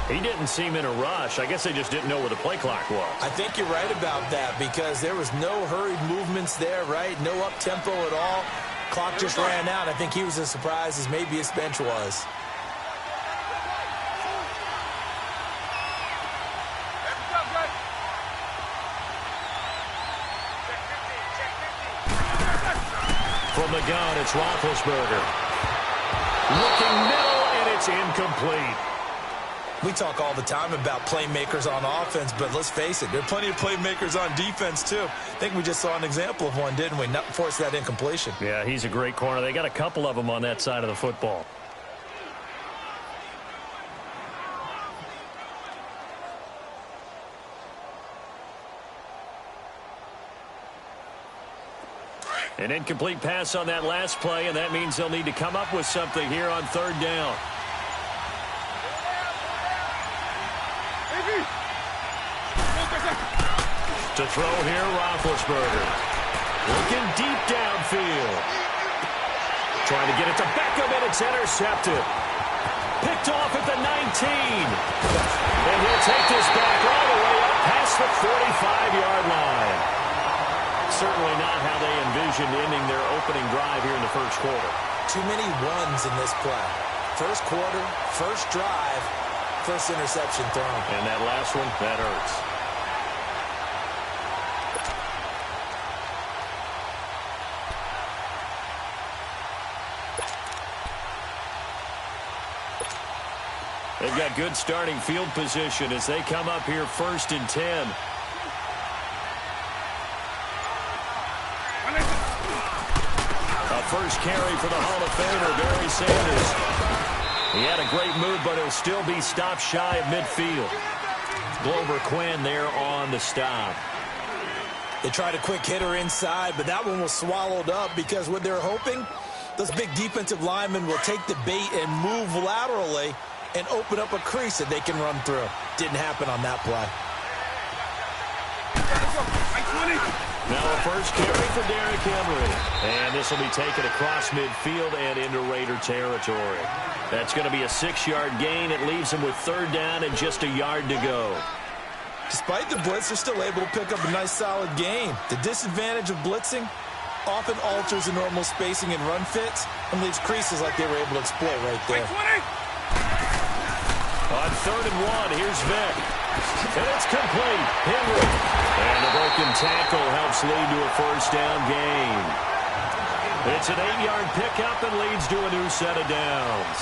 [SPEAKER 2] He didn't seem in a rush. I guess they just didn't know where the play clock was.
[SPEAKER 1] I think you're right about that because there was no hurried movements there, right? No up-tempo at all. Clock just ran out. I think he was as surprised as maybe his bench was.
[SPEAKER 2] From the gun, it's Roethlisberger. Looking middle, and it's incomplete.
[SPEAKER 1] We talk all the time about playmakers on offense, but let's face it, there are plenty of playmakers on defense, too. I think we just saw an example of one, didn't we? Not force that incompletion.
[SPEAKER 2] Yeah, he's a great corner. They got a couple of them on that side of the football. An incomplete pass on that last play, and that means they'll need to come up with something here on 3rd down. To throw here, Roethlisberger. Looking deep downfield. Trying to get it to Beckham, and it's intercepted. Picked off at the 19. And he'll take this back all the way up past the 45-yard line. Certainly not how they envisioned ending their opening drive here in the 1st quarter.
[SPEAKER 1] Too many runs in this play. 1st quarter, 1st drive, 1st interception thrown.
[SPEAKER 2] And that last one, that hurts. They've got good starting field position as they come up here 1st and 10. A first carry for the Hall of Famer, Barry Sanders. He had a great move, but he'll still be stopped shy of midfield. Glover Quinn there on the stop.
[SPEAKER 1] They tried a quick hitter inside, but that one was swallowed up because what they're hoping, those big defensive linemen will take the bait and move laterally and open up a crease that they can run through. Didn't happen on that play.
[SPEAKER 2] Now a first carry for Derrick Henry. And this will be taken across midfield and into Raider territory. That's going to be a 6-yard gain. It leaves them with third down and just a yard to go.
[SPEAKER 1] Despite the blitz, they're still able to pick up a nice solid gain. The disadvantage of blitzing often alters the normal spacing and run fits and leaves creases like they were able to exploit right there.
[SPEAKER 2] On 3rd and 1, here's Vick. And it's complete. Henry. And the broken tackle helps lead to a first down gain. It's an 8-yard pickup and leads to a new set of downs.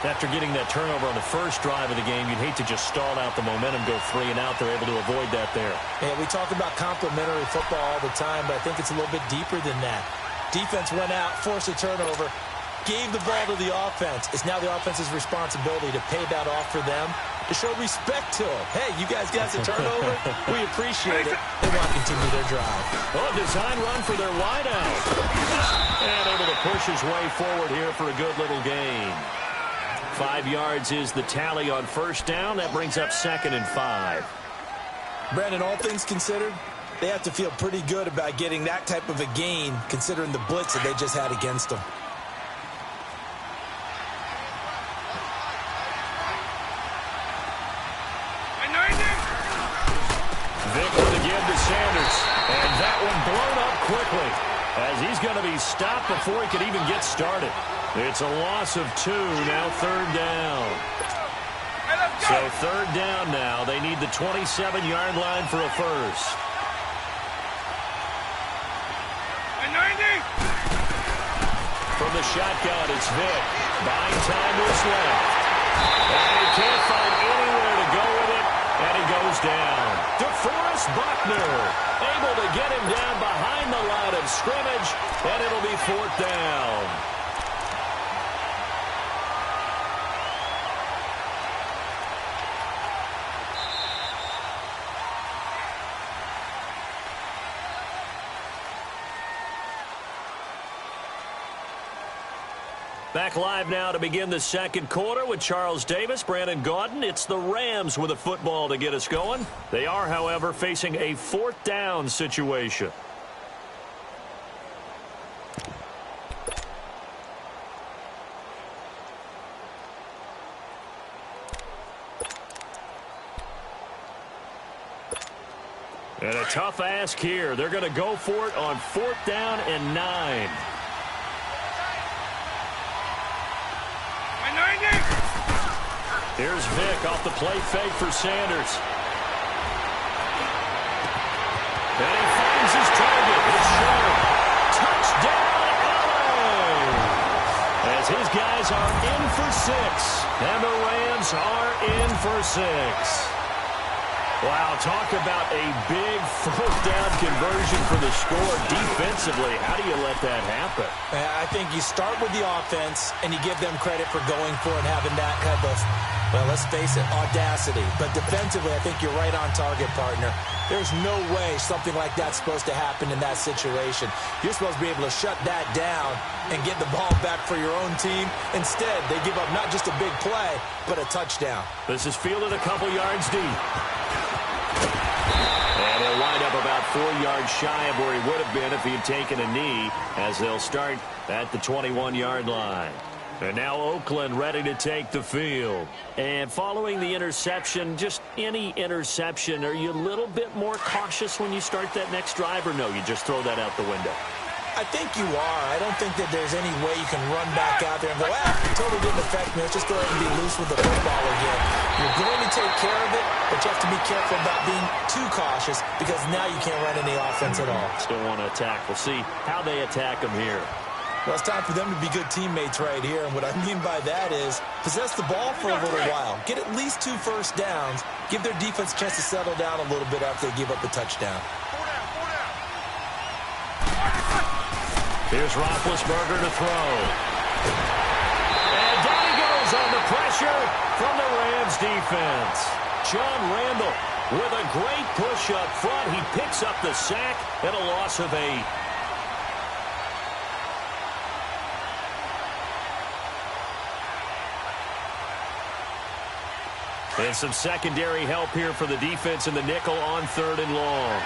[SPEAKER 2] After getting that turnover on the first drive of the game, you'd hate to just stall out the momentum, go 3 and out. They're able to avoid that there.
[SPEAKER 1] Yeah, we talk about complementary football all the time, but I think it's a little bit deeper than that. Defense went out, forced a turnover, gave the ball to the offense. It's now the offense's responsibility to pay that off for them, to show respect to them. Hey, you guys got a turnover? We appreciate it. They want to continue their drive.
[SPEAKER 2] Oh, design run for their wideout. And able to push his way forward here for a good little gain. 5 yards is the tally on first down. That brings up 2nd and 5.
[SPEAKER 1] Brandon, all things considered, they have to feel pretty good about getting that type of a gain, considering the blitz that they just had against them.
[SPEAKER 2] Vick with a give to Sanders. And that one blown up quickly, as he's going to be stopped before he could even get started. It's a loss of 2, now 3rd down. So 3rd down now. They need the 27-yard line for a first. From the shotgun, it's Vick. Buying time to his left. And he can't find anywhere to go with it, and he goes down. DeForest Buckner able to get him down behind the line of scrimmage, and it'll be 4th down. Back live now to begin the second quarter with Charles Davis, Brandon Gaudin. It's the Rams with a football to get us going. They are, however, facing a 4th down situation. And a tough ask here. They're going to go for it on 4th down and 9. Here's Vick off the play fake for Sanders. And he finds his target. It's short. Touchdown, LA! As his guys are in for 6. And the Rams are in for 6. Wow, talk about a big 4th down conversion for the score defensively. How do you let that happen?
[SPEAKER 1] I think you start with the offense, and you give them credit for going for it, having that kind of, well, let's face it, audacity. But defensively, I think you're right on target, partner. There's no way something like that's supposed to happen in that situation. You're supposed to be able to shut that down and get the ball back for your own team. Instead, they give up not just a big play, but a touchdown.
[SPEAKER 2] This is fielded a couple yards deep. And he'll wind up about 4 yards shy of where he would have been if he had taken a knee, as they'll start at the 21-yard line. And now Oakland ready to take the field. And following the interception, just any interception, are you a little bit more cautious when you start that next drive, or no, you just throw that out the window?
[SPEAKER 1] I think you are. I don't think that there's any way you can run back out there and go, it totally didn't affect me. Let's just go ahead and be loose with the football again. You're going to take care of it, but you have to be careful about being too cautious, because now you can't run any offense at all.
[SPEAKER 2] Still want to attack. We'll see how they attack them here.
[SPEAKER 1] Well, it's time for them to be good teammates right here, and what I mean by that is possess the ball for a little while. Get at least 2 first downs. Give their defense a chance to settle down a little bit after they give up the touchdown.
[SPEAKER 2] Here's Roethlisberger to throw. And down he goes on the pressure from the Rams defense. John Randall with a great push up front. He picks up the sack and a loss of 8. And some secondary help here for the defense in the nickel on 3rd and long.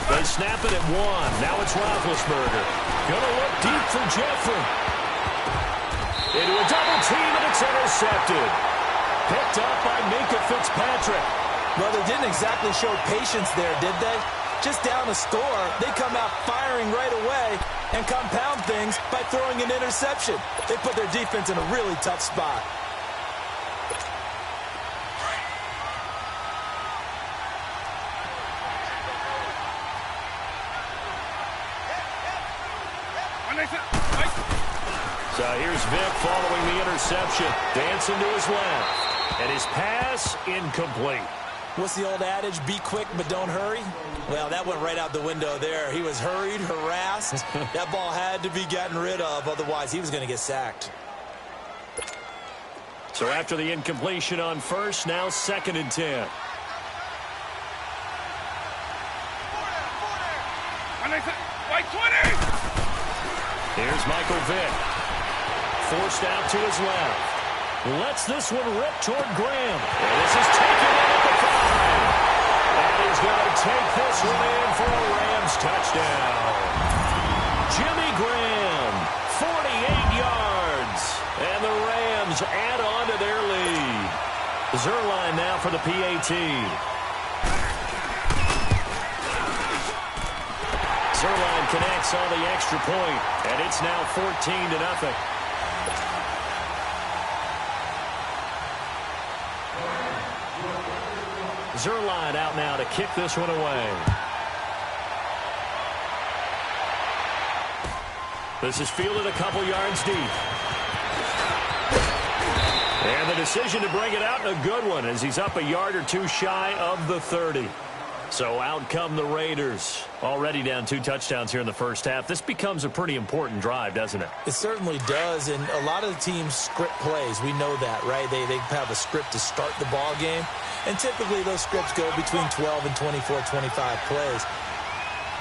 [SPEAKER 2] They snap it at 1. Now it's Roethlisberger. Gonna look deep for Jeffrey. Into a double team, and it's intercepted. Picked up by Minka Fitzpatrick.
[SPEAKER 1] Well, they didn't exactly show patience there, did they? Just down a score, they come out firing right away and compound things by throwing an interception. They put their defense in a really tough spot.
[SPEAKER 2] So here's Vic following the interception. Dancing to his left. And his pass incomplete.
[SPEAKER 1] What's the old adage? Be quick, but don't hurry? Well, that went right out the window there. He was hurried, harassed. That ball had to be gotten rid of. Otherwise, he was going to get sacked.
[SPEAKER 2] So after the incompletion on first, now 2nd and 10. Here's Michael Vick. Forced out to his left. Lets this one rip toward Graham. And this is taken in at the 5. And he's going to take this one in for a Rams touchdown. Jimmy Graham, 48 yards. And the Rams add on to their lead. Zerline now for the PAT. Zerline connects on the extra point, and it's now 14-0. Zerline out now to kick this one away. This is fielded a couple yards deep. And the decision to bring it out, a good one, as he's up a yard or 2 shy of the 30. So out come the Raiders. Already down 2 touchdowns here in the first half. This becomes a pretty important drive, doesn't it?
[SPEAKER 1] It certainly does, and a lot of the teams script plays. We know that, right? They have a script to start the ball game, and typically those scripts go between 12 and 24, 25 plays.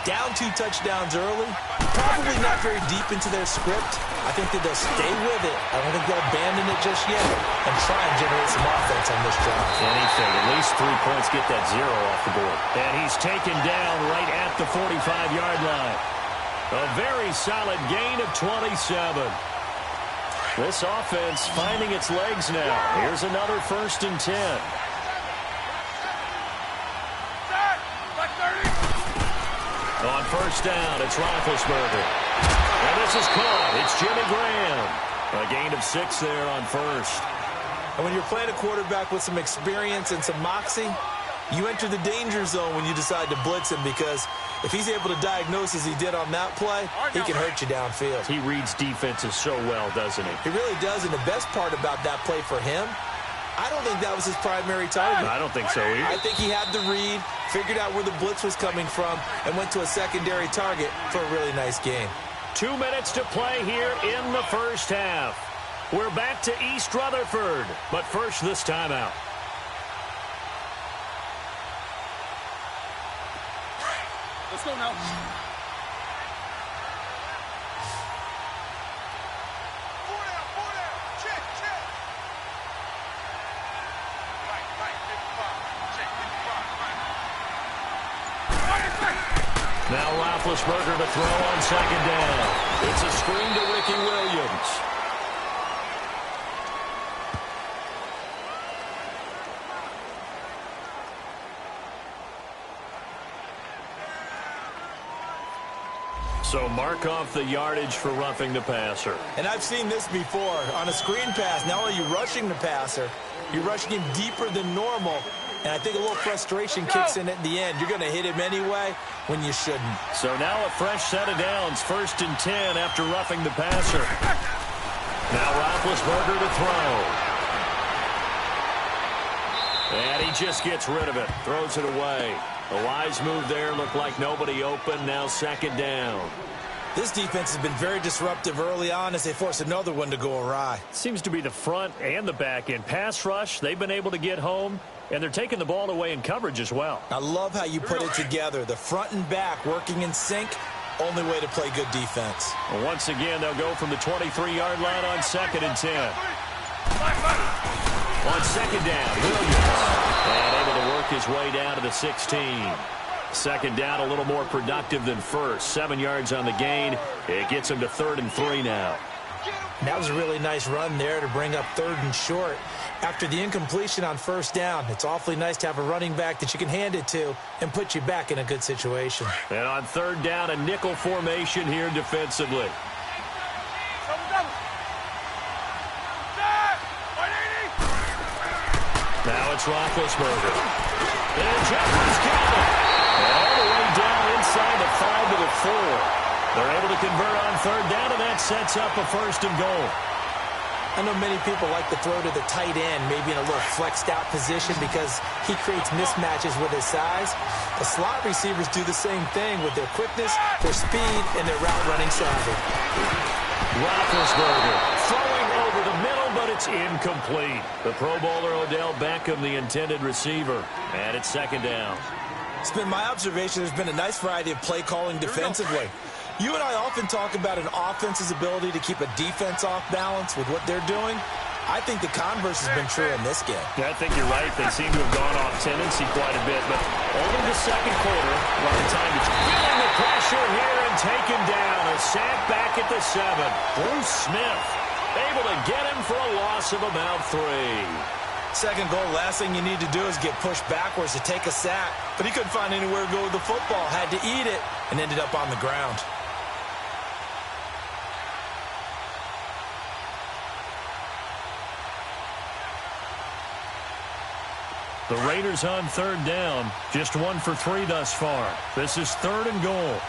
[SPEAKER 1] Down 2 touchdowns early, probably not very deep into their script. I think that they'll stay with it. I don't think they'll abandon it just yet and try and generate some offense on this drive.
[SPEAKER 2] Anything, at least 3 points, get that 0 off the board. And he's taken down right at the 45-yard line. A very solid gain of 27. This offense finding its legs now. Here's another 1st and 10. On first down, it's Roethlisberger. And this is caught. It's Jimmy Graham. A gain of 6 there on first.
[SPEAKER 1] And when you're playing a quarterback with some experience and some moxie, you enter the danger zone when you decide to blitz him, because if he's able to diagnose as he did on that play, he can hurt you downfield.
[SPEAKER 2] He reads defenses so well, doesn't he?
[SPEAKER 1] He really does, and the best part about that play for him, I don't think that was his primary target.
[SPEAKER 2] I don't think so either.
[SPEAKER 1] I think he had the read, figured out where the blitz was coming from, and went to a secondary target for a really nice game.
[SPEAKER 2] 2 minutes to play here in the first half. We're back to East Rutherford, but first this timeout.
[SPEAKER 3] Let's go now.
[SPEAKER 2] Now Roethlisberger to throw on 2nd down. It's a screen to Ricky Williams. So mark off the yardage for roughing the passer.
[SPEAKER 1] And I've seen this before. On a screen pass, not only are you rushing the passer, you're rushing him deeper than normal. And I think a little frustration kicks in at the end. You're going to hit him anyway when you shouldn't.
[SPEAKER 2] So now a fresh set of downs, 1st and 10 after roughing the passer. Now Roethlisberger to throw. And he just gets rid of it, throws it away. A wise move there, looked like nobody open, now second down.
[SPEAKER 1] This defense has been very disruptive early on as they force another one to go awry.
[SPEAKER 4] Seems to be the front and the back end. Pass rush, they've been able to get home, and they're taking the ball away in coverage as well.
[SPEAKER 1] I love how you put it together. The front and back working in sync, only way to play good defense.
[SPEAKER 4] Well, once again, they'll go from the 23-yard line on 2nd and 10. On second down, Williams. And able to work his way down to the 16. Second down, a little more productive than first. 7 yards on the gain. It gets him to 3rd and 3 now.
[SPEAKER 1] That was a really nice run there to bring up 3rd and short. After the incompletion on 1st down, it's awfully nice to have a running back that you can hand it to and put you back in a good situation.
[SPEAKER 2] And on 3rd down, a nickel formation here defensively. Now it's Roethlisberger. And Jeffrey's got it. And all the way down inside the 5 to the 4. They're able to convert on 3rd down, and that sets up a 1st and goal.
[SPEAKER 1] I know many people like to throw to the tight end, maybe in a little flexed out position because he creates mismatches with his size. The slot receivers do the same thing with their quickness, their speed, and their route running savvy.
[SPEAKER 2] Roethlisberger throwing over the middle, but it's incomplete. The Pro Bowler Odell Beckham, the intended receiver. And it's 2nd down.
[SPEAKER 1] It's been my observation there's been a nice variety of play calling defensively. You and I often talk about an offense's ability to keep a defense off balance with what they're doing. I think the converse has been true in this game.
[SPEAKER 4] Yeah, I think you're right. They seem to have gone off tendency quite a bit, but only the 2nd quarter. Running time is feeling the pressure here and taken down. A sack back at the 7. Bruce Smith able to get him for a loss of about 3.
[SPEAKER 1] 2nd goal, last thing you need to do is get pushed backwards to take a sack. But he couldn't find anywhere to go with the football, had to eat it, and ended up on the ground.
[SPEAKER 4] The Raiders on 3rd down, just 1 for 3 thus far. This is 3rd and goal.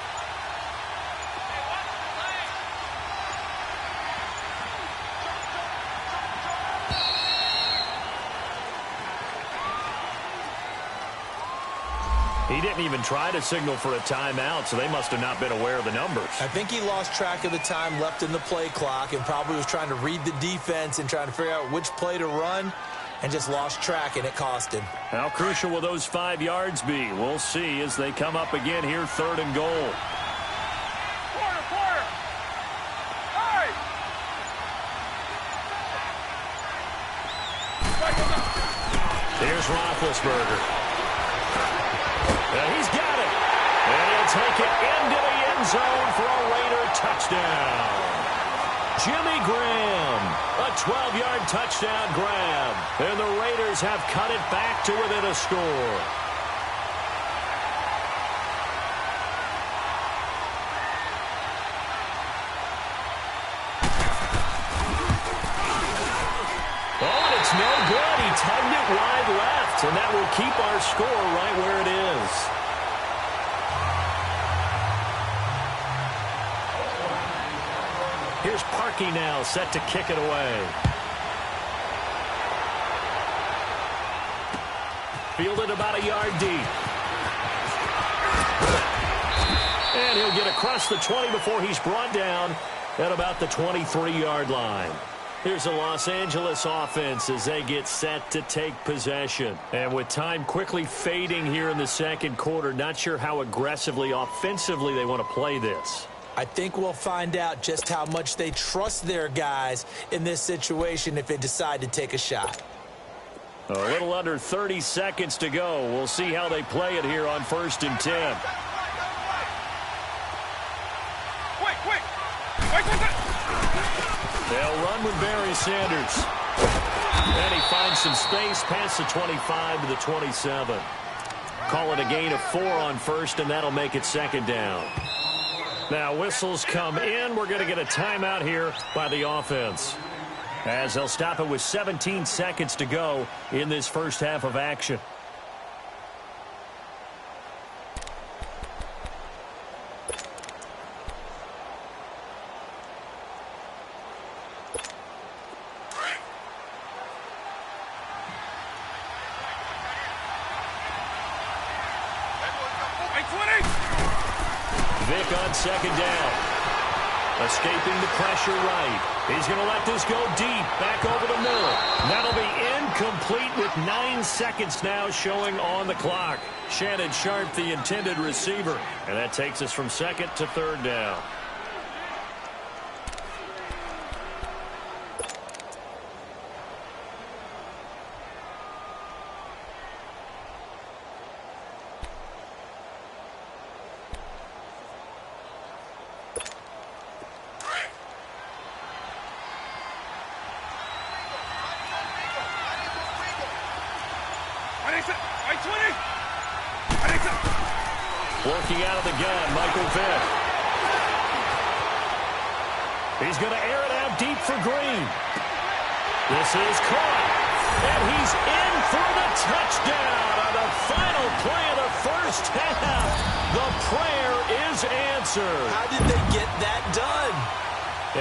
[SPEAKER 4] He didn't even try to signal for a timeout, so they must have not been aware of the numbers.
[SPEAKER 1] I think he lost track of the time left in the play clock and probably was trying to read the defense and trying to figure out which play to run and just lost track, and it cost him.
[SPEAKER 4] How crucial will those 5 yards be? We'll see as they come up again here, 3rd and goal.
[SPEAKER 3] Quarter. Hey!
[SPEAKER 2] Here's Roethlisberger. He's got it. And he'll take it into the end zone for a Raider touchdown. Jimmy Graham, a 12-yard touchdown grab. And the Raiders have cut it back to within a score. Oh, and it's no good. He tugged it wide left, and that will keep our score right where it is. Here's Parkey now, set to kick it away. Fielded about a yard deep. And he'll get across the 20 before he's brought down at about the 23-yard line. Here's the Los Angeles offense as they get set to take possession. And with time quickly fading here in the 2nd quarter, not sure how aggressively, offensively they want to play this.
[SPEAKER 1] I think we'll find out just how much they trust their guys in this situation if they decide to take a shot.
[SPEAKER 2] A little under 30 seconds to go. We'll see how they play it here on 1st and 10.
[SPEAKER 3] Quick.
[SPEAKER 2] They'll run with Barry Sanders. And he finds some space past the 25 to the 27. Call it a gain of 4 on 1st, and that'll make it 2nd down. Now whistles come in. We're going to get a timeout here by the offense, as they'll stop it with 17 seconds to go in this first half of action. Vick on second down. Escaping the pressure right. He's going to let this go deep. Back over the middle. That'll be incomplete with 9 seconds now showing on the clock. Shannon Sharp, the intended receiver. And that takes us from second to third down. Working out of the gun, Michael Vick. He's going to air it out deep for Green. This is caught. And he's in for the touchdown on the final play of the first half. The prayer is answered.
[SPEAKER 1] How did they get that done?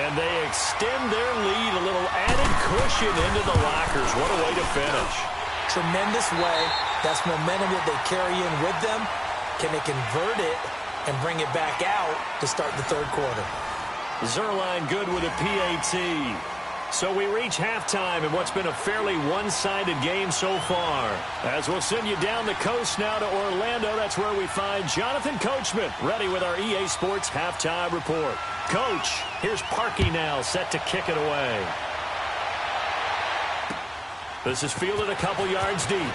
[SPEAKER 2] And they extend their lead, a little added cushion into the lockers. What a way to finish.
[SPEAKER 1] Tremendous way. That's momentum that they carry in with them. Can they convert it and bring it back out to start the third quarter?
[SPEAKER 2] Zerline good with a PAT. So we reach halftime in what's been a fairly one-sided game so far. As we'll send you down the coast now to Orlando, that's where we find Jonathan Coachman ready with our EA Sports Halftime Report. Coach, here's Parkey now set to kick it away. This is fielded a couple yards deep.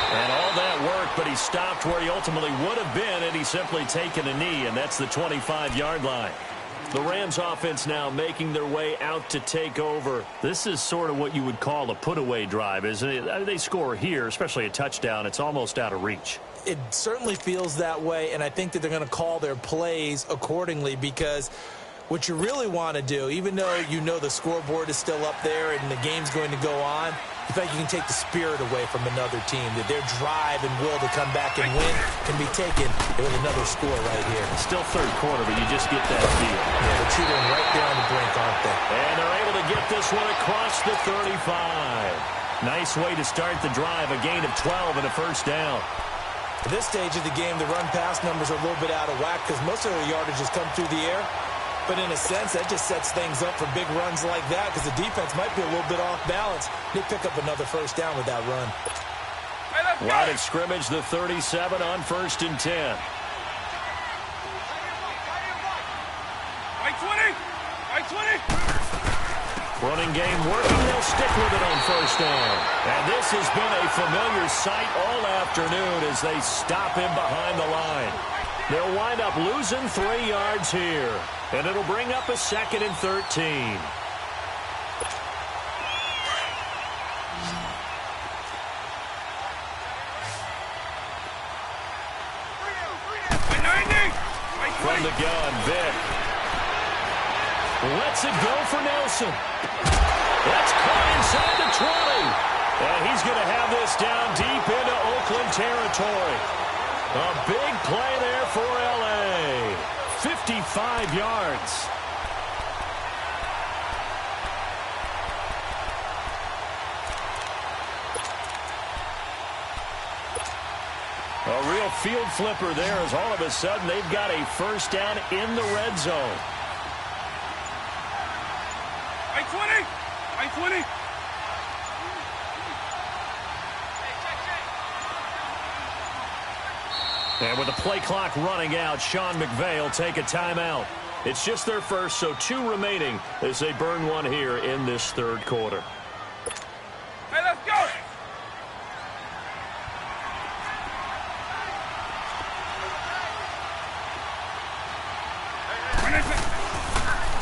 [SPEAKER 2] And all that work, but he stopped where he ultimately would have been, and he's simply taken a knee, and that's the 25-yard line. The Rams offense now making their way out to take over. This is sort of what you would call a put-away drive, isn't it? They score here, especially a touchdown. It's almost out of reach.
[SPEAKER 1] It certainly feels that way, and I think that they're going to call their plays accordingly, because what you really want to do, even though you know the scoreboard is still up there and the game's going to go on, you think you can take the spirit away from another team, that their drive and will to come back and win can be taken with another score right here.
[SPEAKER 2] Still third quarter, but you just get that feel.
[SPEAKER 1] Yeah, they're teetering right there on the brink, aren't they?
[SPEAKER 2] And they're able to get this one across the 35. Nice way to start the drive, a gain of 12 and a first down.
[SPEAKER 1] At this stage of the game, the run-pass numbers are a little bit out of whack because most of their yardage has come through the air. But in a sense, that just sets things up for big runs like that because the defense might be a little bit off balance. They pick up another first down with that run.
[SPEAKER 2] Line of scrimmage, the 37 on 1st and 10.
[SPEAKER 3] Right 20! Right 20!
[SPEAKER 2] Running game working. They'll stick with it on first down. And this has been a familiar sight all afternoon as they stop him behind the line. They'll wind up losing 3 yards here. And it'll bring up a 2nd and 13. From the gun, Vick. Lets it go for Nelson. That's caught inside the 20. And he's going to have this down deep into Oakland territory. A big play there for L.A. 55 yards. A real field flipper there as all of a sudden they've got a first down in the red zone.
[SPEAKER 3] Right 20! Right 20!
[SPEAKER 2] And with the play clock running out, Sean McVay will take a timeout. It's just their first, so 2 remaining as they burn one here in this third quarter.
[SPEAKER 3] Hey, let's go!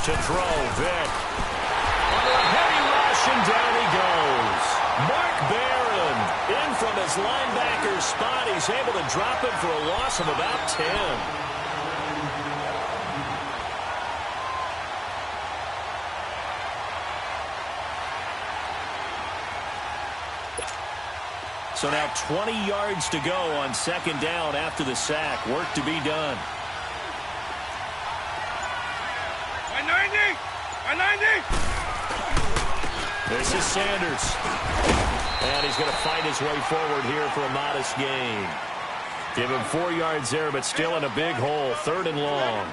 [SPEAKER 2] To throw, Vick. Under a heavy rush, and down he goes. Mark Barron in from his linebacker spot. He's able to drop it for a loss of about 10. So now 20 yards to go on 2nd down after the sack. Work to be done.
[SPEAKER 3] 190! 190!
[SPEAKER 2] This is Sanders. And he's going to fight his way forward here for a modest gain. Give him 4 yards there, but still in a big hole. 3rd and long.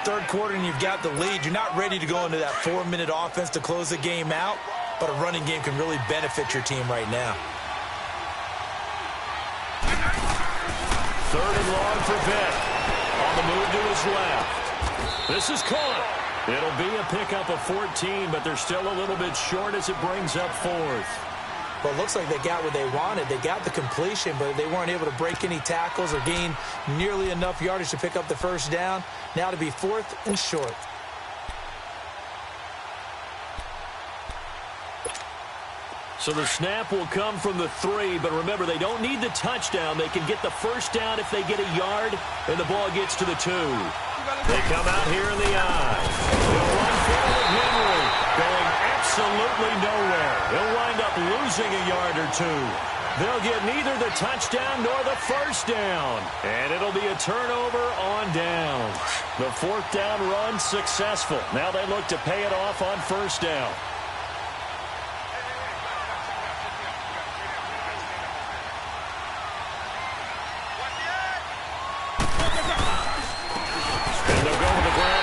[SPEAKER 1] Third quarter and you've got the lead. You're not ready to go into that 4-minute offense to close the game out, but a running game can really benefit your team right now.
[SPEAKER 2] 3rd and long for Vick. On the move to his left. This is caught. It'll be a pickup of 14, but they're still a little bit short as it brings up 4th.
[SPEAKER 1] Well, it looks like they got what they wanted. They got the completion, but they weren't able to break any tackles or gain nearly enough yardage to pick up the first down. Now to be 4th and short.
[SPEAKER 2] So the snap will come from the 3, but remember, they don't need the touchdown. They can get the first down if they get a yard, and the ball gets to the 2. They come out here in the eye. He'll run forward Henry, going absolutely nowhere. He'll wind up losing a yard or 2. They'll get neither the touchdown nor the first down, and it'll be a turnover on downs. The 4th down run successful. Now they look to pay it off on first down.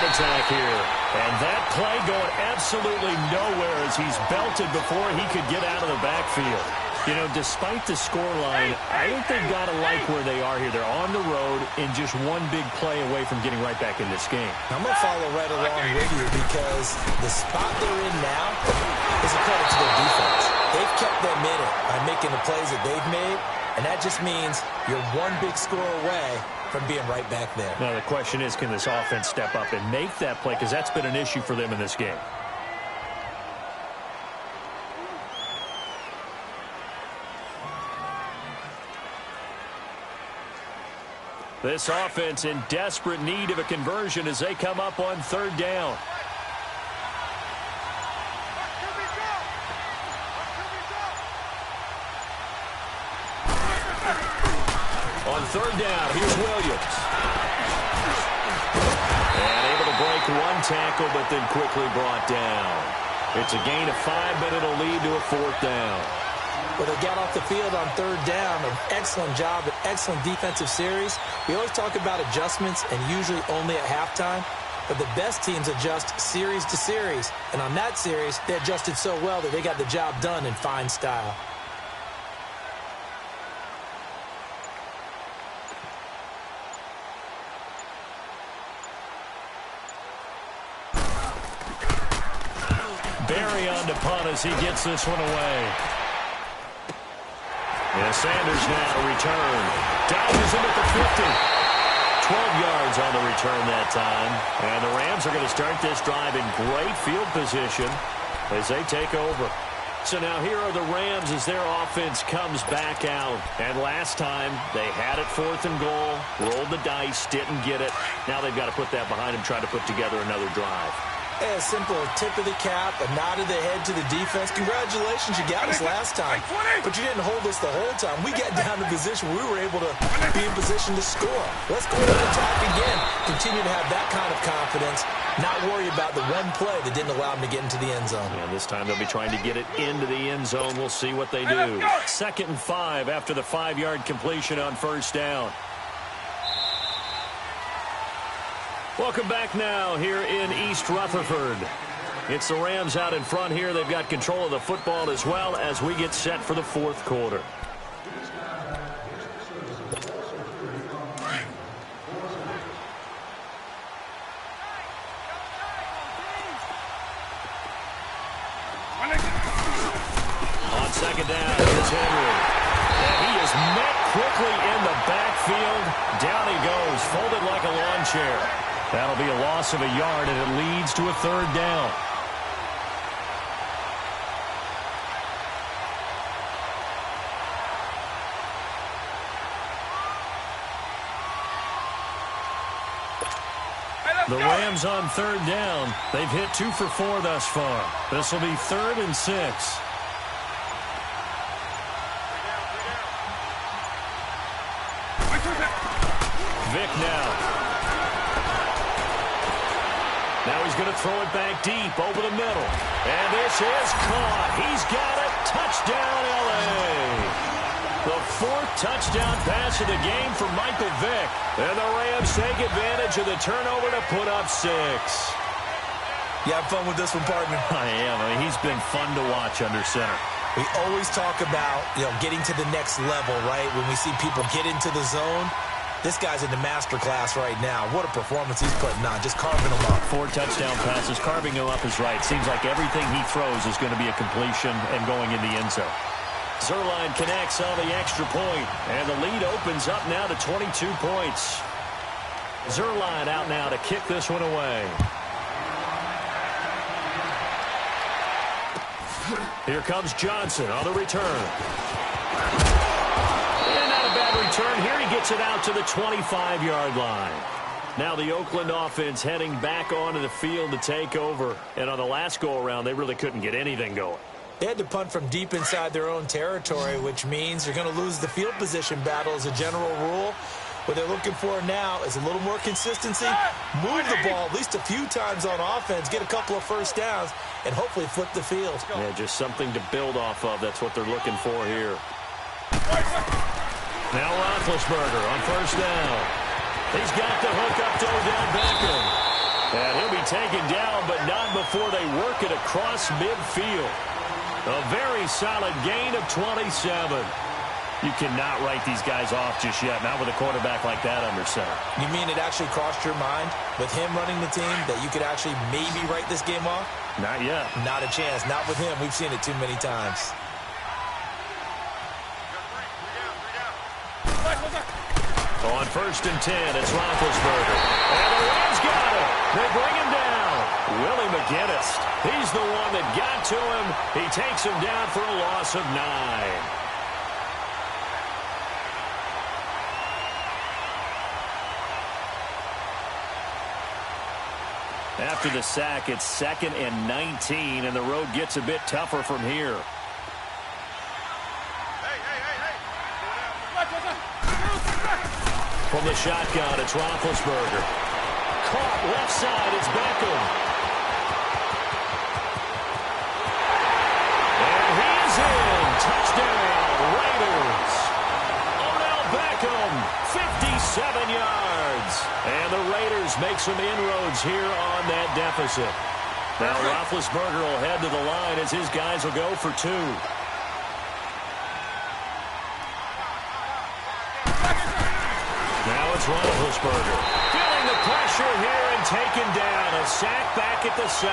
[SPEAKER 2] Attack here. And that play going absolutely nowhere as he's belted before he could get out of the backfield. You know, despite the scoreline, I think they've got to like where they are here. They're on the road and just one big play away from getting right back in this game.
[SPEAKER 1] I'm going to follow right along with you because the spot they're in now is a credit to their defense. They've kept them in it by making the plays that they've made, and that just means you're one big score away from being right back there.
[SPEAKER 2] Now the question is, can this offense step up and make that play? Because that's been an issue for them in this game. This offense in desperate need of a conversion as they come up on 3rd down. On 3rd down, here's Williams. And able to break one tackle, but then quickly brought down. It's a gain of 5, but it'll lead to a 4th down.
[SPEAKER 1] Well, they got off the field on 3rd down. An excellent job, an excellent defensive series. We always talk about adjustments and usually only at halftime. But the best teams adjust series to series. And on that series, they adjusted so well that they got the job done in fine style.
[SPEAKER 2] Barry on to punt as he gets this one away. And Sanders now to return. Dodges him at the 50. 12 yards on the return that time. And the Rams are going to start this drive in great field position as they take over. So now here are the Rams as their offense comes back out. And last time they had it 4th and goal, rolled the dice, didn't get it. Now they've got to put that behind them, try to put together another drive.
[SPEAKER 1] A simple tip of the cap, a nod of the head to the defense. Congratulations, you got us last time. But you didn't hold us the whole time. We got down to position where we were able to be in position to score. Let's go to attack again. Continue to have that kind of confidence. Not worry about the one play that didn't allow them to get into the end zone.
[SPEAKER 2] And this time they'll be trying to get it into the end zone. We'll see what they do. 2nd and 5 after the 5-yard completion on first down. Welcome back now here in East Rutherford. It's the Rams out in front here. They've got control of the football as well as we get set for the 4th quarter. On 2nd down, here's Henry. And he is met quickly in the backfield. Down he goes, folded like a lawn chair. That'll be a loss of a yard, and it leads to a 3rd down. The Rams on 3rd down. They've hit 2 for 4 thus far. This will be 3rd and 6. Vick now. Now he's going to throw it back deep over the middle. And this is caught. He's got it. Touchdown, L.A. The fourth touchdown pass of the game for Michael Vick. And the Rams take advantage of the turnover to put up 6.
[SPEAKER 1] You have fun with this one, partner?
[SPEAKER 2] I am. I mean, he's been fun to watch under center.
[SPEAKER 1] We always talk about, getting to the next level, right? When we see people get into the zone, this guy's in the master class right now. What a performance he's putting on, just carving them up.
[SPEAKER 2] 4 touchdown passes, carving him up is right. Seems like everything he throws is going to be a completion and going in the end zone. Zuerlein connects on the extra point, and the lead opens up now to 22 points. Zuerlein out now to kick this one away. Here comes Johnson on the return. And not a bad return here. He gets it out to the 25-yard line. Now the Oakland offense heading back onto the field to take over. And on the last go-around, they really couldn't get anything going.
[SPEAKER 1] They had to punt from deep inside their own territory, which means you're going to lose the field position battle as a general rule. What they're looking for now is a little more consistency, move the ball at least a few times on offense, get a couple of first downs, and hopefully flip the field.
[SPEAKER 2] Yeah, just something to build off of. That's what they're looking for here. Now Roethlisberger on first down. He's got the hook up to Odell Beckham. And he'll be taken down, but not before they work it across midfield. A very solid gain of 27. You cannot write these guys off just yet, not with a quarterback like that under center.
[SPEAKER 1] You mean it actually crossed your mind with him running the team that you could actually maybe write this game off?
[SPEAKER 2] Not yet.
[SPEAKER 1] Not a chance. Not with him. We've seen it too many times.
[SPEAKER 2] On first and 10, it's Roethlisberger. And the Rams got it. They bring him down. Willie McGinnis. He's the one that got to him. He takes him down for a loss of 9. After the sack, it's 2nd and 19, and the road gets a bit tougher from here. From the shotgun, it's Roethlisberger. Caught left side, it's Beckham. And he's in. Touchdown, Raiders. Odell Beckham, 57 yards. And the Raiders make some inroads here on that deficit. Now Roethlisberger will head to the line as his guys will go for 2. Now it's Roethlisberger. Feeling the pressure here and taken down. A sack back at the 7.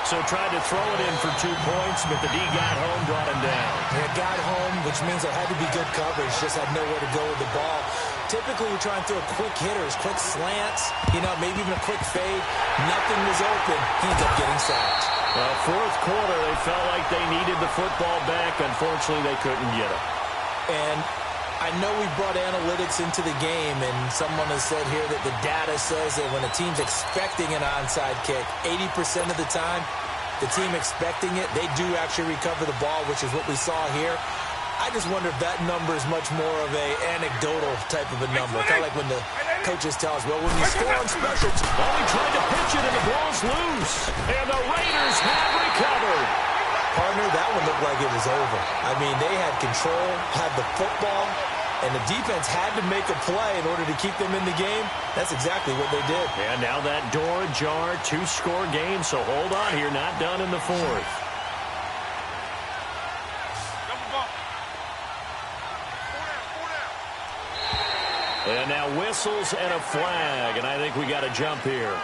[SPEAKER 2] So tried to throw it in for 2 points, but the D got home, brought him down.
[SPEAKER 1] They got home, which means there had to be good coverage. Just had nowhere to go with the ball. Typically, we try and throw quick hitters, quick slants, maybe even a quick fade. Nothing was open. He ends up getting sacked.
[SPEAKER 2] Well, fourth quarter, they felt like they needed the football back. Unfortunately, they couldn't get it.
[SPEAKER 1] And I know we brought analytics into the game, and someone has said here that the data says that when a team's expecting an onside kick, 80% of the time, the team expecting it, they do actually recover the ball, which is what we saw here. I just wonder if that number is much more of a anecdotal type of a number. Kind of like when the coaches tell us, well, when you score on specials,
[SPEAKER 2] well, he tried to pitch it and the ball's loose. And the Raiders have recovered.
[SPEAKER 1] Partner, that one looked like it was over. I mean, they had control, had the football, and the defense had to make a play in order to keep them in the game. That's exactly what they did.
[SPEAKER 2] And now that door ajar, 2-score game, so hold on here, not done in the 4th. And now whistles and a flag, and I think we got a jump here.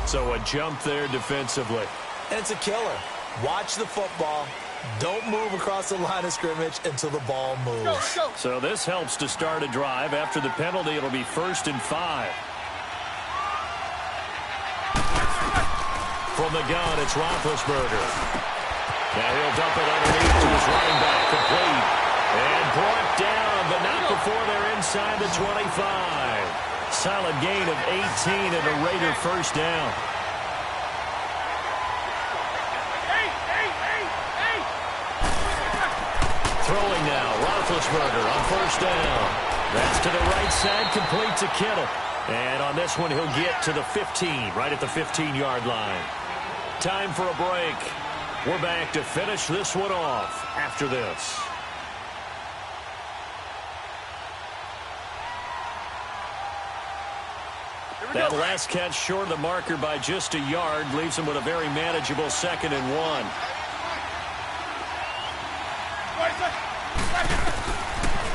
[SPEAKER 2] So a jump there defensively.
[SPEAKER 1] And it's a killer. Watch the football. Don't move across the line of scrimmage until the ball moves.
[SPEAKER 2] So this helps to start a drive. After the penalty, it'll be 1st and 5. From the gun, it's Roethlisberger. Now he'll dump it underneath to his running back, complete. And brought down, but not before they're inside the 25. Solid gain of 18 and a Raider first down. Throwing now, Roethlisberger on first down. That's to the right side, complete to Kittle. And on this one, he'll get to the 15, right at the 15-yard line. Time for a break. We're back to finish this one off after this. That last catch short of the marker by just a yard leaves him with a very manageable 2nd and 1.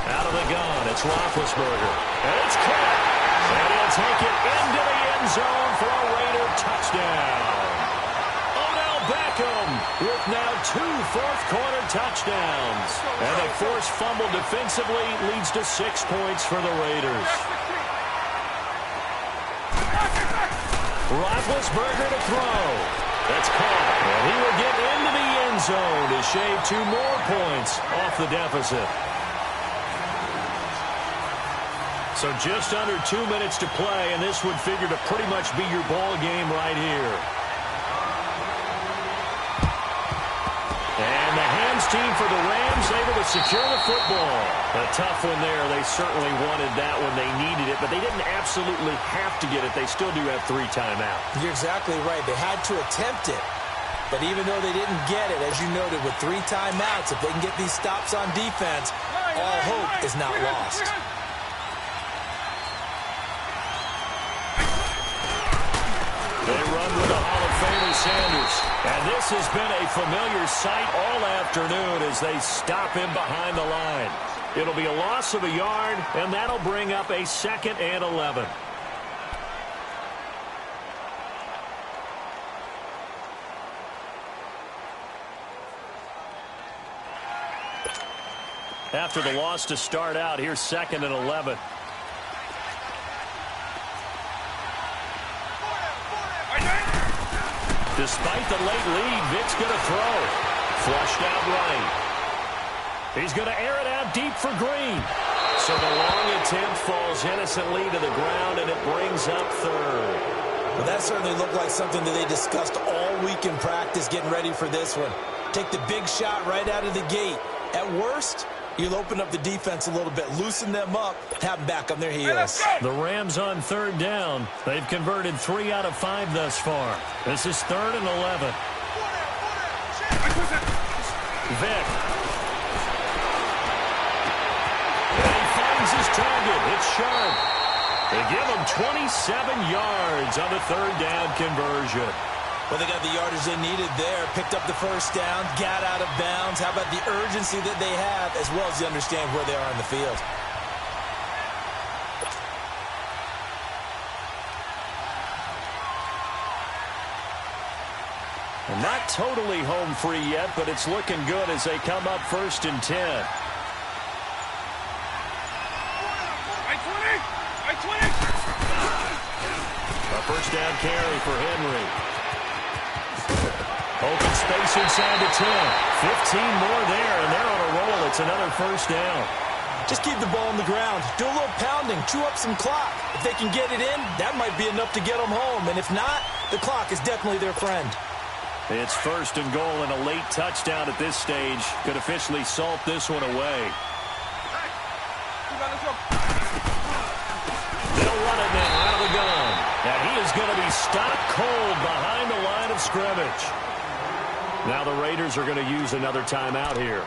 [SPEAKER 2] Out of the gun, it's Roethlisberger. And it's caught. And he'll take it into the end zone for a Raider touchdown. Odell Beckham with now 2 fourth-quarter touchdowns. And a forced fumble defensively leads to 6 points for the Raiders. Roethlisberger to throw. That's caught. And he will get into the end zone to shave 2 more points off the deficit. So just under 2 minutes to play, and this would figure to pretty much be your ball game right here. And the hands team for the Rams able to secure the football. A tough one there. They certainly wanted that when they needed it, but they didn't absolutely have to get it. They still do have 3 timeouts.
[SPEAKER 1] You're exactly right. They had to attempt it. But even though they didn't get it, as you noted, with 3 timeouts, if they can get these stops on defense, all hope is not lost.
[SPEAKER 2] They run with the Hall of Famer Sanders. And this has been a familiar sight all afternoon as they stop him behind the line. It'll be a loss of a yard, and that'll bring up a 2nd and 11. After the loss to start out, here's 2nd and 11. Despite the late lead, Vic's going to throw. Flushed out right. He's going to air it out deep for Green. So the long attempt falls innocently to the ground, and it brings up 3rd.
[SPEAKER 1] Well, that certainly looked like something that they discussed all week in practice, getting ready for this one. Take the big shot right out of the gate. At worst, you'll open up the defense a little bit, loosen them up, have them back on their heels.
[SPEAKER 2] The Rams on 3rd down. They've converted 3 out of 5 thus far. This is 3rd and 11. Vic. And he finds his target. It's sharp. They give him 27 yards on the 3rd down conversion.
[SPEAKER 1] Well, they got the yardage they needed there, picked up the 1st down, got out of bounds. How about the urgency that they have, as well as you understand where they are in the field?
[SPEAKER 2] And not totally home free yet, but it's looking good as they come up 1st and 10. A 1st down carry for Henry. Open space inside the 10. 15 more there, and they're on a roll. It's another 1st down.
[SPEAKER 1] Just keep the ball on the ground. Do a little pounding. Chew up some clock. If they can get it in, that might be enough to get them home. And if not, the clock is definitely their friend.
[SPEAKER 2] It's 1st and goal, and a late touchdown at this stage could officially salt this one away. They'll run it now out of the gun. And he is going to be stopped cold behind the line of scrimmage. Now the Raiders are going to use another timeout here,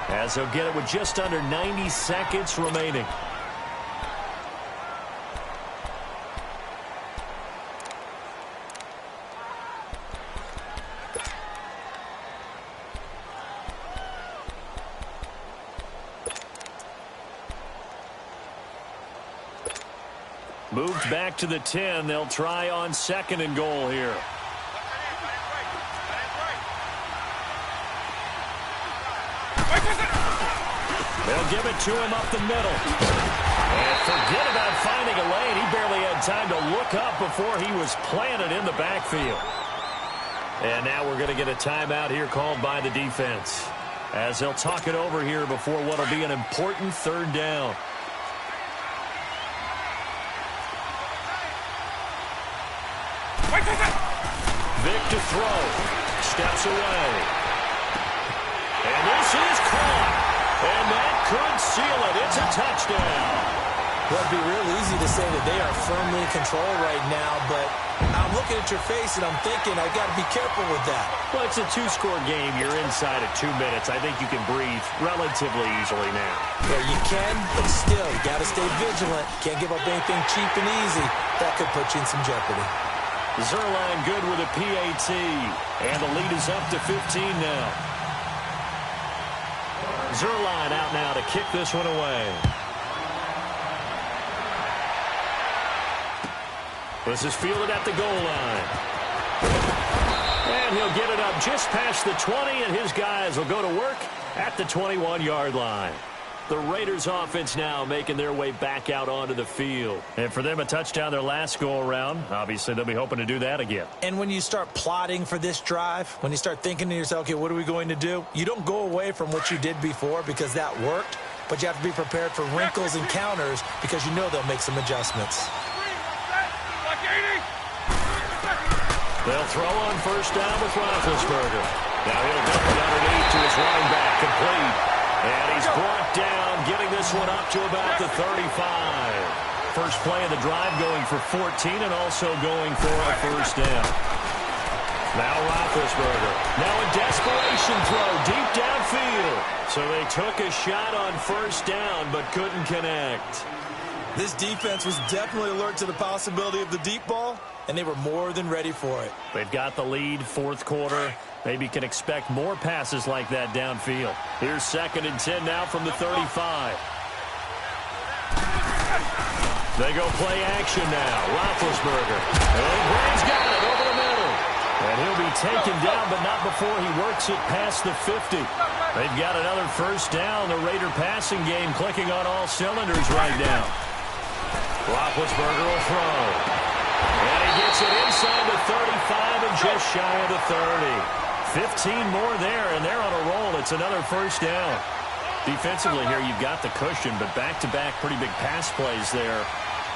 [SPEAKER 2] as they'll get it with just under 90 seconds remaining. Moved back to the 10. They'll try on 2nd and goal here. They'll give it to him up the middle. And forget about finding a lane. He barely had time to look up before he was planted in the backfield. And now we're going to get a timeout here called by the defense, as they'll talk it over here before what will be an important 3rd down. Vic to throw. Steps away. And this is caught. And that could seal it. It's a touchdown.
[SPEAKER 1] Well, it'd be real easy to say that they are firmly in control right now, but I'm looking at your face and I'm thinking I got to be careful with that.
[SPEAKER 2] Well, it's a two-score game. You're inside at 2 minutes. I think you can breathe relatively easily now.
[SPEAKER 1] Yeah, you can, but still, you got to stay vigilant. Can't give up anything cheap and easy. That could put you in some jeopardy.
[SPEAKER 2] Zerline good with a PAT, and the lead is up to 15 now. Zerline out now to kick this one away. This is fielded at the goal line. And he'll get it up just past the 20, and his guys will go to work at the 21-yard line. The Raiders offense now making their way back out onto the field. And for them, a touchdown their last go-around. Obviously, they'll be hoping to do that again.
[SPEAKER 1] And when you start plotting for this drive, when you start thinking to yourself, okay, what are we going to do? You don't go away from what you did before because that worked, but you have to be prepared for wrinkles and counters because you know they'll make some adjustments.
[SPEAKER 2] They'll throw on first down with Roethlisberger. Now he'll dump it underneath to his running back, complete. And he's brought down, getting this one up to about the 35. First play of the drive going for 14 and also going for a first down. Now Roethlisberger. Now a desperation throw deep downfield. So they took a shot on first down but couldn't connect.
[SPEAKER 1] This defense was definitely alert to the possibility of the deep ball, and they were more than ready for it.
[SPEAKER 2] They've got the lead, fourth quarter. Maybe can expect more passes like that downfield. Here's 2nd and 10 now from the 35. They go play action now. Roethlisberger. And Brady's got it over the middle. And he'll be taken down, but not before he works it past the 50. They've got another first down. The Raider passing game clicking on all cylinders right now. Roethlisberger will throw. And he gets it inside the 35 and just shy of the 30. 15 more there, and they're on a roll. It's another first down. Defensively here, you've got the cushion, but back-to-back pretty big pass plays there.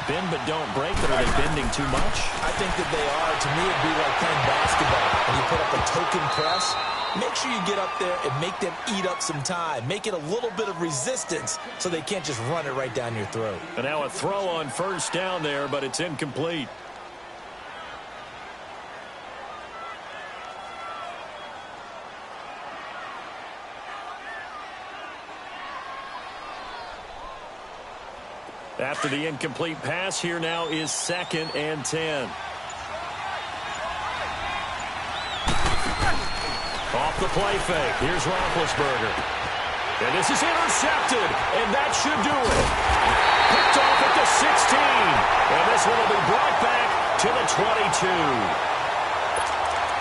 [SPEAKER 2] Bend but don't break, but are they bending too much?
[SPEAKER 1] I think that they are. To me, it'd be like playing basketball. When you put up a token press, make sure you get up there and make them eat up some time. Make it a little bit of resistance so they can't just run it right down your throat.
[SPEAKER 2] And now a throw on first down there, but it's incomplete. After the incomplete pass, here now is 2nd and 10. Off the play fake. Here's Roethlisberger. And this is intercepted, and that should do it. Picked off at the 16. And this one will be brought back to the 22.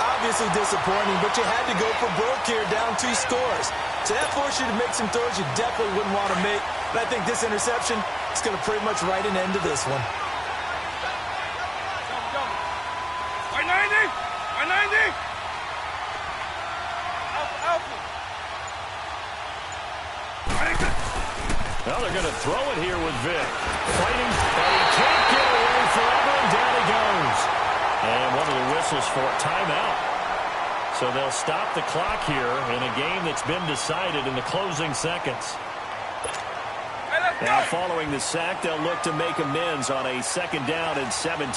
[SPEAKER 1] Obviously disappointing, but you had to go for broke here, down 2 scores. So that forced you to make some throws you definitely wouldn't want to make. But I think this interception is going to pretty much write an end to this one.
[SPEAKER 2] Well, they're going to throw it here with Vick. Fighting, but he can't get away forever, and down he goes. And one of the whistles for a timeout. So they'll stop the clock here in a game that's been decided in the closing seconds. Now following the sack, they'll look to make amends on a 2nd down and 17.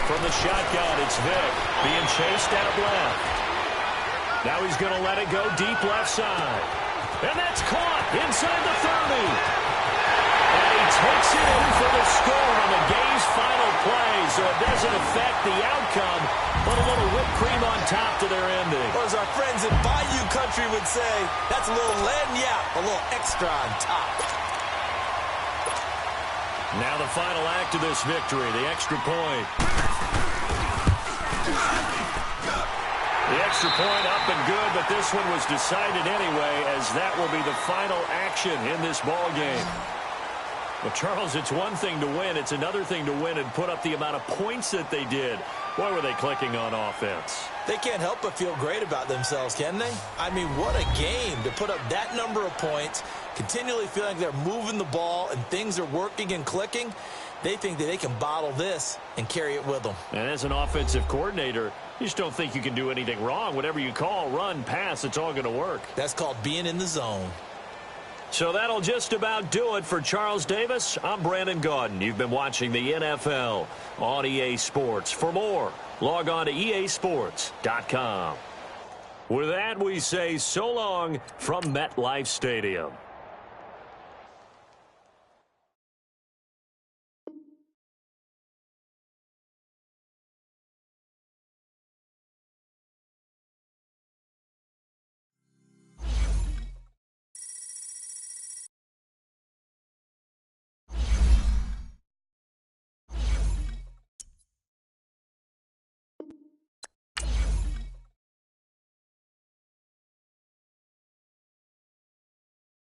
[SPEAKER 2] From the shotgun, it's Vick being chased out left. Now he's going to let it go deep left side. And that's caught inside the 30. And he takes it in for the score on the game's final play, so it doesn't affect the outcome, but a little whipped cream on top to their ending.
[SPEAKER 1] Or as our friends in Bayou Country would say, that's a little lagniappe, a little extra on top.
[SPEAKER 2] Now the final act of this victory, the extra point. The extra point up and good, but this one was decided anyway, as that will be the final action in this ball game. Well, Charles, it's one thing to win. It's another thing to win and put up the amount of points that they did. Boy, were they clicking on offense.
[SPEAKER 1] They can't help but feel great about themselves, can they? I mean, what a game to put up that number of points, continually feeling they're moving the ball and things are working and clicking. They think that they can bottle this and carry it with them.
[SPEAKER 2] And as an offensive coordinator, you just don't think you can do anything wrong. Whatever you call, run, pass, it's all going to work.
[SPEAKER 1] That's called being in the zone.
[SPEAKER 2] So that'll just about do it for Charles Davis. I'm Brandon Gaudin. You've been watching the NFL on EA Sports. For more, log on to easports.com. With that, we say so long from MetLife Stadium.